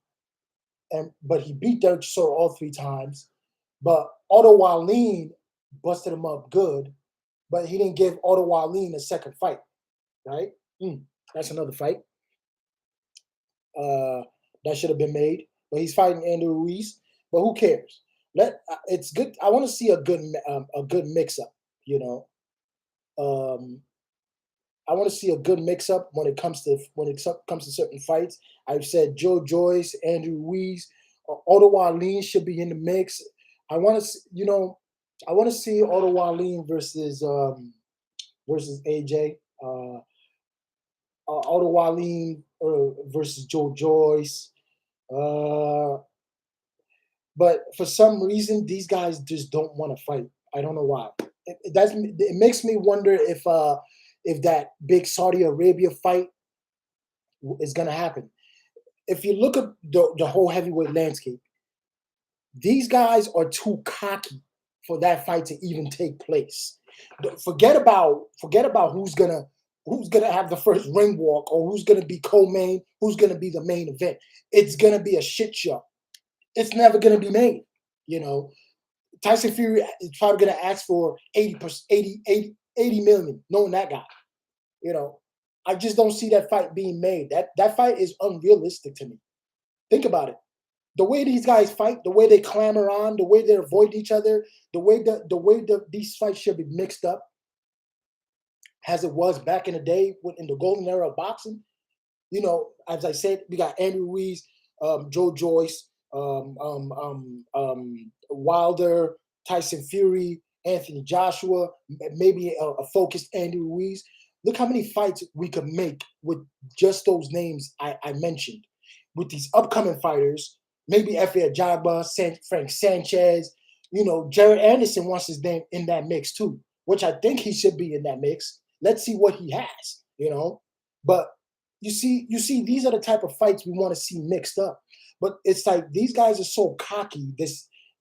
but he beat Derek Chisora all three times. But Otto Wallin busted him up good, but he didn't give Otto Wallin a second fight, right? That's another fight that should have been made. But he's fighting Andrew Ruiz. But who cares? It's good. I want to see a good mix up. I want to see a good mix up when it comes to certain fights. I've said Joyce, Andrew Ruiz, Otto Wallin should be in the mix. I want to see Otto Wallin versus AJ. Otto Wallin versus Joyce. But for some reason, these guys just don't want to fight. I don't know why. It makes me wonder if that big Saudi Arabia fight is going to happen. If you look at the whole heavyweight landscape, these guys are too cocky for that fight to even take place. Forget about who's gonna have the first ring walk, or who's gonna be co-main, who's gonna be the main event. It's gonna be a shit show. It's never gonna be made. Tyson Fury is probably gonna ask for 80 million, knowing that guy. I just don't see that fight being made. That fight is unrealistic to me. Think about it. The way these guys fight, the way they clamor on, the way they avoid each other, the way these fights should be mixed up, as it was back in the day in the golden era of boxing. As I said, we got Andrew Ruiz, Joyce, Wilder, Tyson Fury, Anthony Joshua, maybe a focused Andrew Ruiz. Look how many fights we could make with just those names I mentioned. With these upcoming fighters, maybe F.A. Ajagba, Frank Sanchez, Jared Anderson wants his name in that mix too, which I think he should be in that mix. Let's see what he has, But you see, these are the type of fights we want to see mixed up. But it's like these guys are so cocky.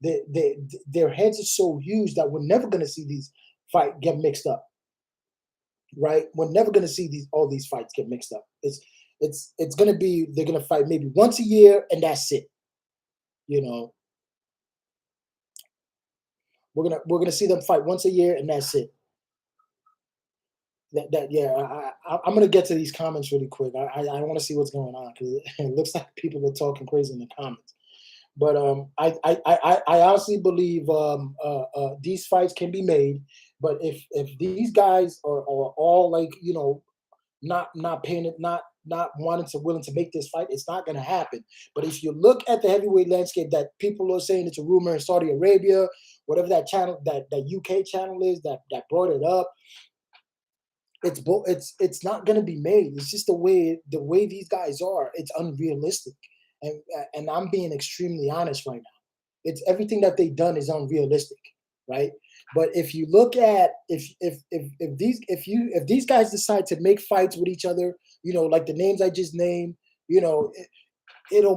Their heads are so huge that we're never gonna see these fight get mixed up, right? We're never gonna see all these fights get mixed up. It's gonna be they're gonna fight maybe once a year and that's it. You know, we're gonna see them fight once a year and that's it. That yeah, I'm gonna get to these comments really quick. I want to see what's going on because it looks like people are talking crazy in the comments. But I honestly believe these fights can be made. But if these guys are all like not paying it, not wanting to willing to make this fight, it's not going to happen. But if you look at the heavyweight landscape, that people are saying it's a rumor in Saudi Arabia, whatever that channel, that UK channel is that brought it up, it's not going to be made. It's just the way these guys are. It's unrealistic, and I'm being extremely honest right now. It's everything that they've done is unrealistic, right? But if you look at if these guys decide to make fights with each other, like the names I just named, it'll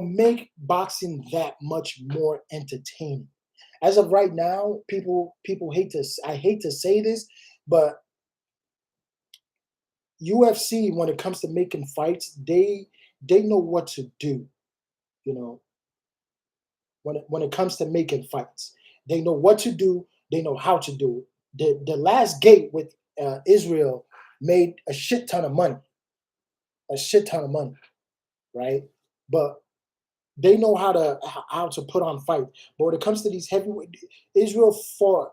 make boxing that much more entertaining. As of right now, people I hate to say this, but UFC, when it comes to making fights, they know what to do. You know, when it comes to making fights, they know what to do. They know how to do it. The last gate with Israel made a shit ton of money, right? But they know how to put on fight. But when it comes to these heavyweight, Israel fought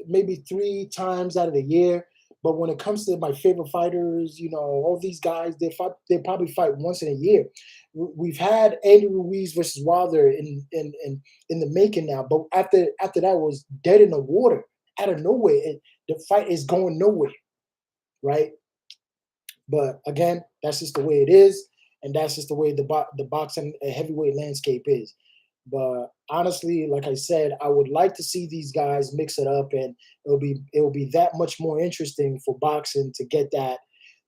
maybe 3 times out of the year. But when it comes to my favorite fighters, all these guys, they probably fight once in a year. We've had Andy Ruiz versus Wilder in the making now, but after that was dead in the water, out of nowhere. The fight is going nowhere, right? But again, that's just the way it is, and that's just the way the boxing heavyweight landscape is. But honestly, like I said, I would like to see these guys mix it up, and it'll be that much more interesting for boxing to get that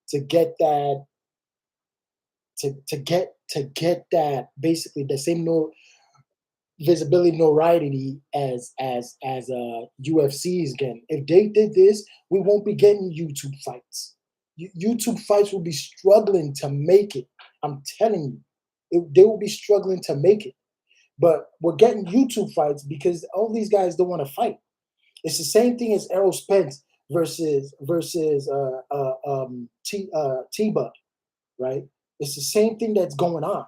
to get that basically the same no visibility notoriety as UFC is getting. If they did this, we won't be getting YouTube fights. YouTube fights will be struggling to make it. I'm telling you, they will be struggling to make it. But we're getting YouTube fights because all these guys don't want to fight. It's the same thing as Errol Spence versus T Bud, right? It's the same thing that's going on.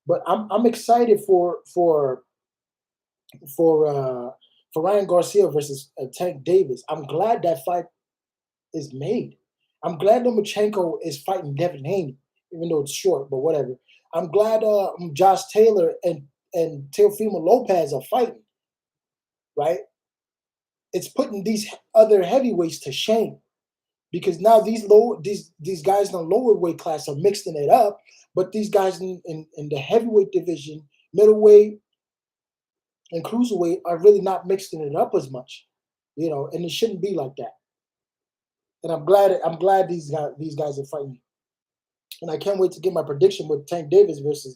But I'm excited for uh, for Ryan Garcia versus Tank Davis. I'm glad that fight is made. I'm glad Lomachenko is fighting Devin Haney, even though it's short, but whatever. I'm glad Josh Taylor and Teofimo Lopez are fighting, right? It's putting these other heavyweights to shame because now these guys in the lower weight class are mixing it up, but these guys in the heavyweight division, middleweight and cruiserweight are really not mixing it up as much, and it shouldn't be like that. And I'm glad these guys are fighting, and I can't wait to get my prediction with Tank Davis versus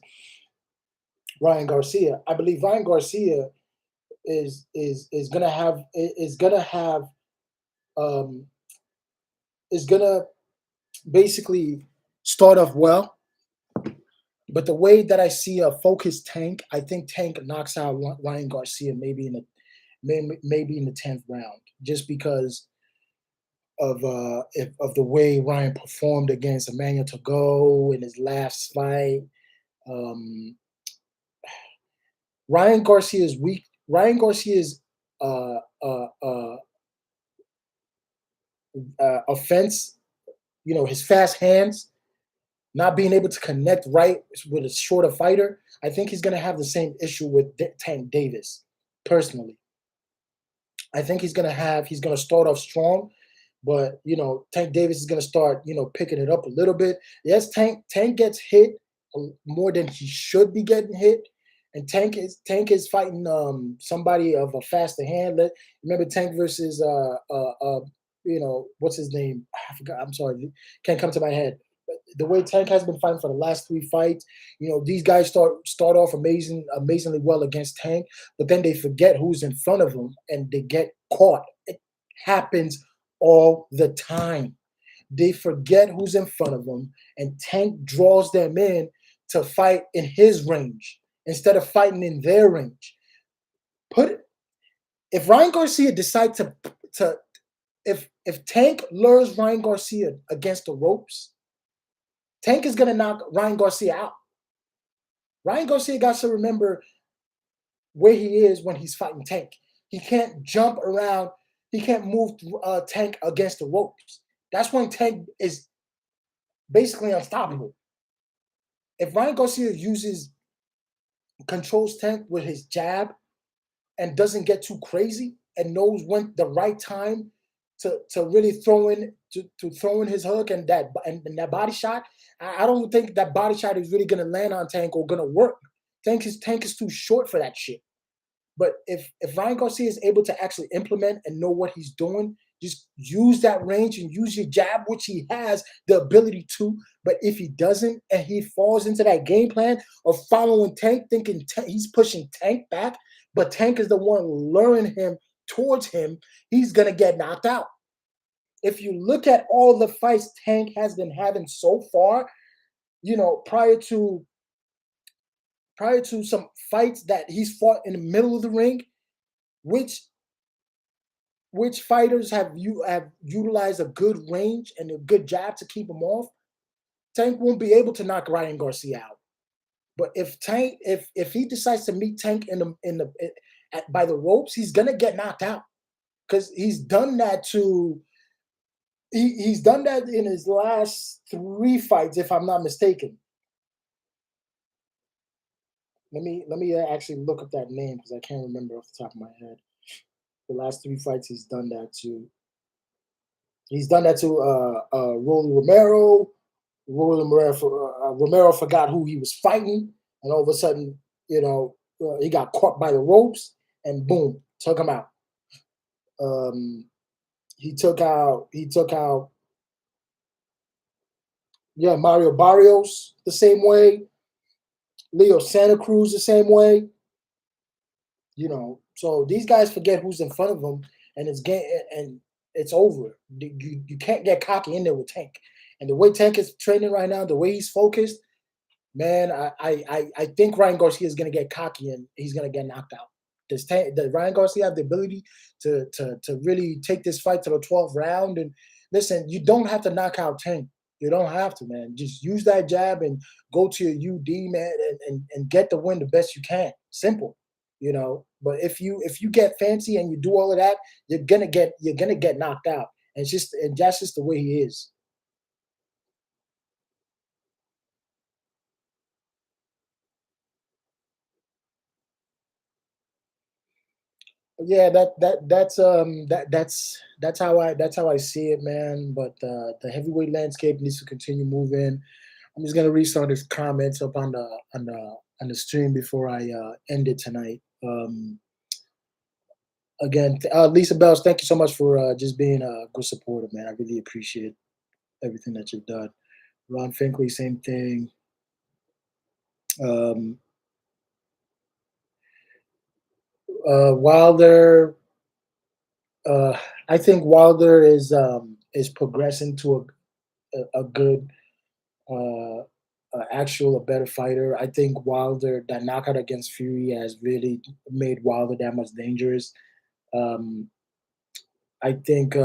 Ryan Garcia. I believe Ryan Garcia is um gonna basically start off well. But the way that I see a focused Tank, I think Tank knocks out Ryan Garcia maybe in the 10th round, just because of the way Ryan performed against Emmanuel Togo in his last fight. Um, Ryan Garcia's weak. Ryan Garcia's uh, uh, uh, offense, his fast hands, not being able to connect right with a shorter fighter. I think he's going to have the same issue with Tank Davis. Personally, I think he's going to start off strong, but Tank Davis is going to start picking it up a little bit. Yes, Tank gets hit more than he should be getting hit, and Tank is fighting somebody of a faster hand. Remember Tank versus what's his name? I forgot. I'm sorry, can't come to my head. the way Tank has been fighting for the last three fights, these guys start off amazingly well against Tank, but then they forget who's in front of them and they get caught. It happens all the time. They forget who's in front of them, and Tank draws them in to fight in his range instead of fighting in their range. Put If Ryan Garcia decides to if Tank lures Ryan Garcia against the ropes, Tank is gonna knock Ryan Garcia out. Ryan Garcia got to remember where he is when he's fighting Tank. He can't jump around. He can't move Tank against the ropes. That's when Tank is basically unstoppable. If Ryan Garcia controls Tank with his jab and doesn't get too crazy and knows when the right time to really throw in his hook and that body shot, I don't think that body shot is really gonna land on Tank or gonna work. Tank is too short for that shit. But if Ryan Garcia is able to actually implement and know what he's doing, just use that range and use your jab, which he has the ability to. But if he doesn't and he falls into that game plan of following Tank, thinking he's pushing Tank back, but Tank is the one luring him towards him, he's going to get knocked out. If you look at all the fights Tank has been having so far, prior to some fights that he's fought in the middle of the ring, which fighters have utilized a good range and a good jab to keep him off, Tank won't be able to knock Ryan Garcia out. But if he decides to meet Tank by the ropes, he's gonna get knocked out because he's done that he's done that in his last three fights, if I'm not mistaken. Let me actually look up that name because I can't remember off the top of my head. The last three fights, he's done that to. He's done that to Rolly Romero. Romero forgot who he was fighting, and all of a sudden, he got caught by the ropes, and boom, took him out. He took out. Yeah, Mario Barrios the same way. Leo Santa Cruz the same way. So these guys forget who's in front of them, and it's over. You can't get cocky in there with Tank. And the way Tank is training right now, the way he's focused, man, I think Ryan Garcia is going to get cocky and he's going to get knocked out. Does Ryan Garcia have the ability to really take this fight to the 12th round? And listen, you don't have to knock out Tank. You don't have to, man. Just use that jab and go to your UD, man, and get the win the best you can. Simple. But if you get fancy and you do all of that, you're gonna get knocked out. And that's just the way he is. Yeah, that's how I see it, man. But the heavyweight landscape needs to continue moving. I'm just gonna read some of these comments up on the stream before I end it tonight. Again, Lisa Bells, thank you so much for just being a good supporter, man. I really appreciate everything that you've done. Ron Finkley, same thing. Um, Wilder, I think Wilder is progressing to a good, a better fighter. I think Wilder, that knockout against Fury has really made Wilder that much dangerous. Um, I think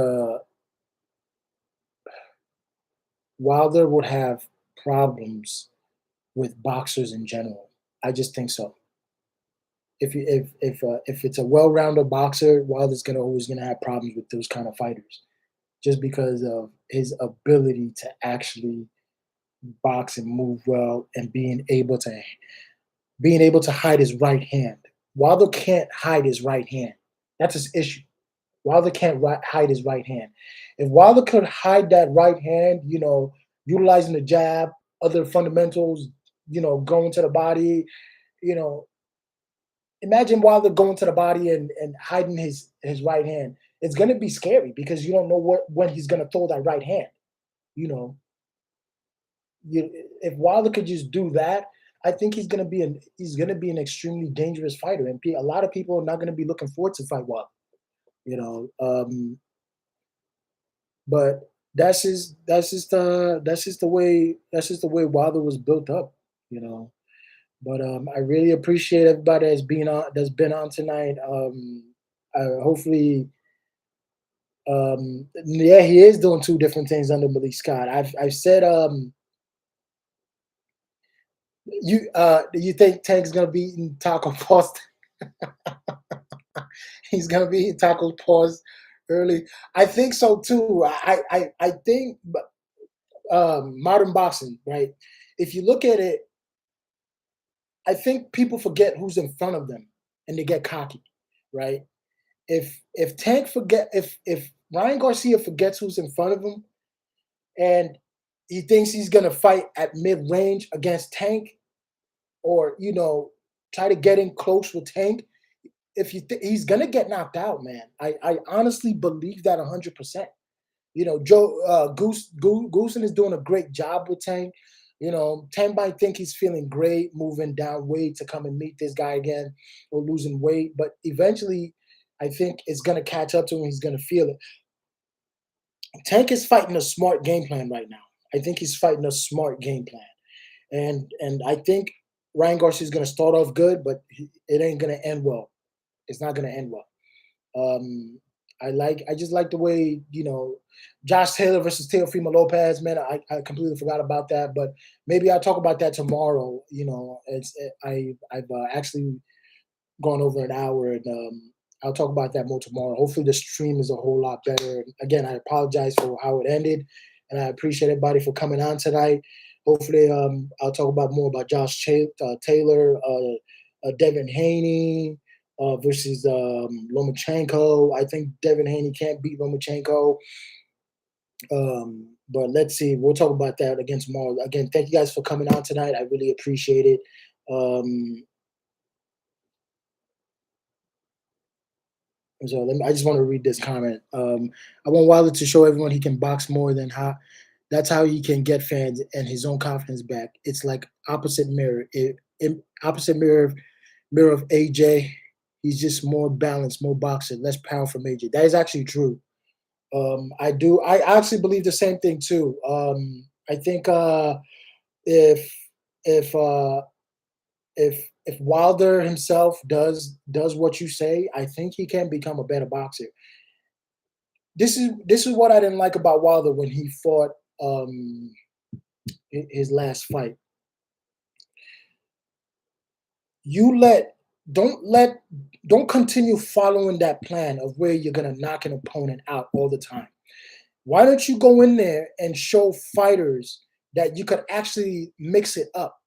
Wilder would have problems with boxers in general. I just think so. If it's a well-rounded boxer, Wilder's always gonna have problems with those kind of fighters, just because of his ability to actually box and move well and being able to hide his right hand. Wilder can't hide his right hand. That's his issue. Wilder can't hide his right hand. If Wilder could hide that right hand, utilizing the jab, other fundamentals, going to the body, you know, imagine Wilder going to the body and hiding his right hand. It's gonna be scary because you don't know when he's gonna throw that right hand. You know, if Wilder could just do that, I think he's gonna be an extremely dangerous fighter, and a lot of people are not gonna be looking forward to fight Wilder. You know, but that's just the way Wilder was built up. You know, but I really appreciate everybody that's been on tonight. Hopefully, yeah, he is doing two different things under Malik Scott. I've said do you think Tank's gonna be eating taco paws? He's gonna be eating taco paws early. I think so too. I think modern boxing, right? If you look at it, I think people forget who's in front of them and they get cocky, right? If Ryan Garcia forgets who's in front of him and he thinks he's gonna fight at mid range against Tank, or try to get in close with Tank, he's gonna get knocked out, man. I honestly believe that 100%. Goosen is doing a great job with Tank. Tank might think he's feeling great moving down weight to come and meet this guy again or losing weight, but eventually, I think it's gonna catch up to him. He's gonna feel it. Tank is fighting a smart game plan right now. I think he's fighting a smart game plan, and I think Ryan Garcia is gonna start off good, but it ain't gonna end well. It's not gonna end well. Um, I just like the way Josh Taylor versus Teofimo Lopez. Man, I completely forgot about that, but maybe I'll talk about that tomorrow. I've actually gone over an hour, and I'll talk about that more tomorrow. Hopefully, the stream is a whole lot better. Again, I apologize for how it ended, and I appreciate everybody for coming on tonight. Hopefully, I'll talk about more about Taylor, Devin Haney versus Lomachenko. I think Devin Haney can't beat Lomachenko. But let's see. We'll talk about that again tomorrow. Again, thank you guys for coming on tonight. I really appreciate it. So I just want to read this comment. I want Wilder to show everyone he can box more than how. That's how he can get fans and his own confidence back. It's like opposite mirror. Opposite mirror of AJ. He's just more balanced, more boxer, less power from AJ. That is actually true. I do. I actually believe the same thing too. I think if if uh, if Wilder himself does what you say, I think he can become a better boxer. This is what I didn't like about Wilder when he fought his last fight. You let don't let don't continue following that plan of where you're gonna knock an opponent out all the time. Why don't you go in there and show fighters that you could actually mix it up?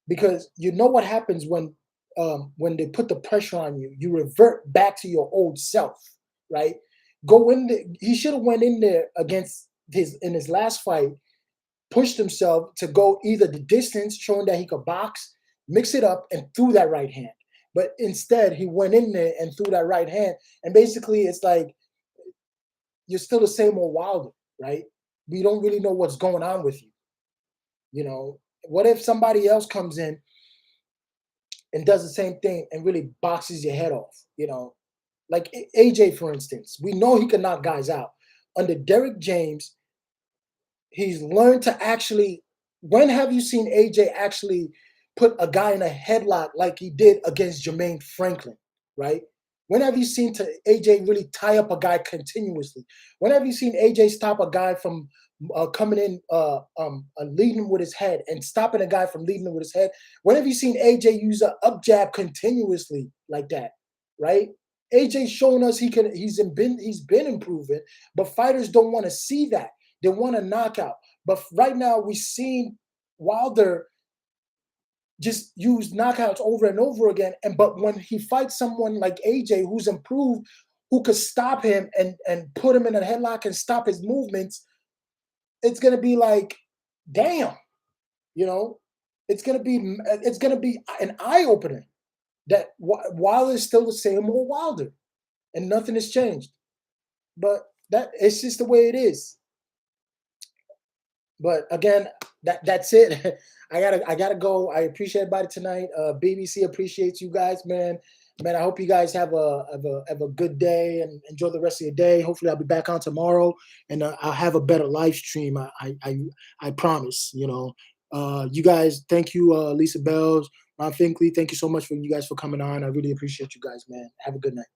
Because you know what happens when they put the pressure on you, you revert back to your old self, right? Go in there. He should have went in there against his last fight, pushed himself to go either the distance, showing that he could box, mix it up, and threw that right hand. But instead, he went in there and threw that right hand, and basically, it's like you're still the same old Wilder, right? We don't really know what's going on with you. What if somebody else comes in and does the same thing and really boxes your head off? Like AJ, for instance, we know he can knock guys out. Under Derek James, he's learned to actually. When have you seen AJ actually put a guy in a headlock like he did against Jermaine Franklin, right? When have you seen AJ really tie up a guy continuously? When have you seen AJ stop a guy from coming in, leading with his head and stopping a guy from leading with his head? When have you seen AJ use an up jab continuously like that, right? AJ's showing us he's been improving, but fighters don't want to see that. They want a knockout. But right now we've seen Wilder just use knockouts over and over again. But when he fights someone like AJ who's improved, who could stop him and put him in a headlock and stop his movements, it's gonna be like, damn, it's gonna be an eye opener that Wilder is still the same old Wilder, and nothing has changed. But it's just the way it is. But again, that's it. I gotta go. I appreciate everybody tonight. BBC appreciates you guys, man. Man, I hope you guys have a good day and enjoy the rest of your day. Hopefully, I'll be back on tomorrow, and I'll have a better live stream. I promise. You guys, thank you, Lisa Bells, Ron Finkley. Thank you so much for you guys for coming on. I really appreciate you guys, man. Have a good night.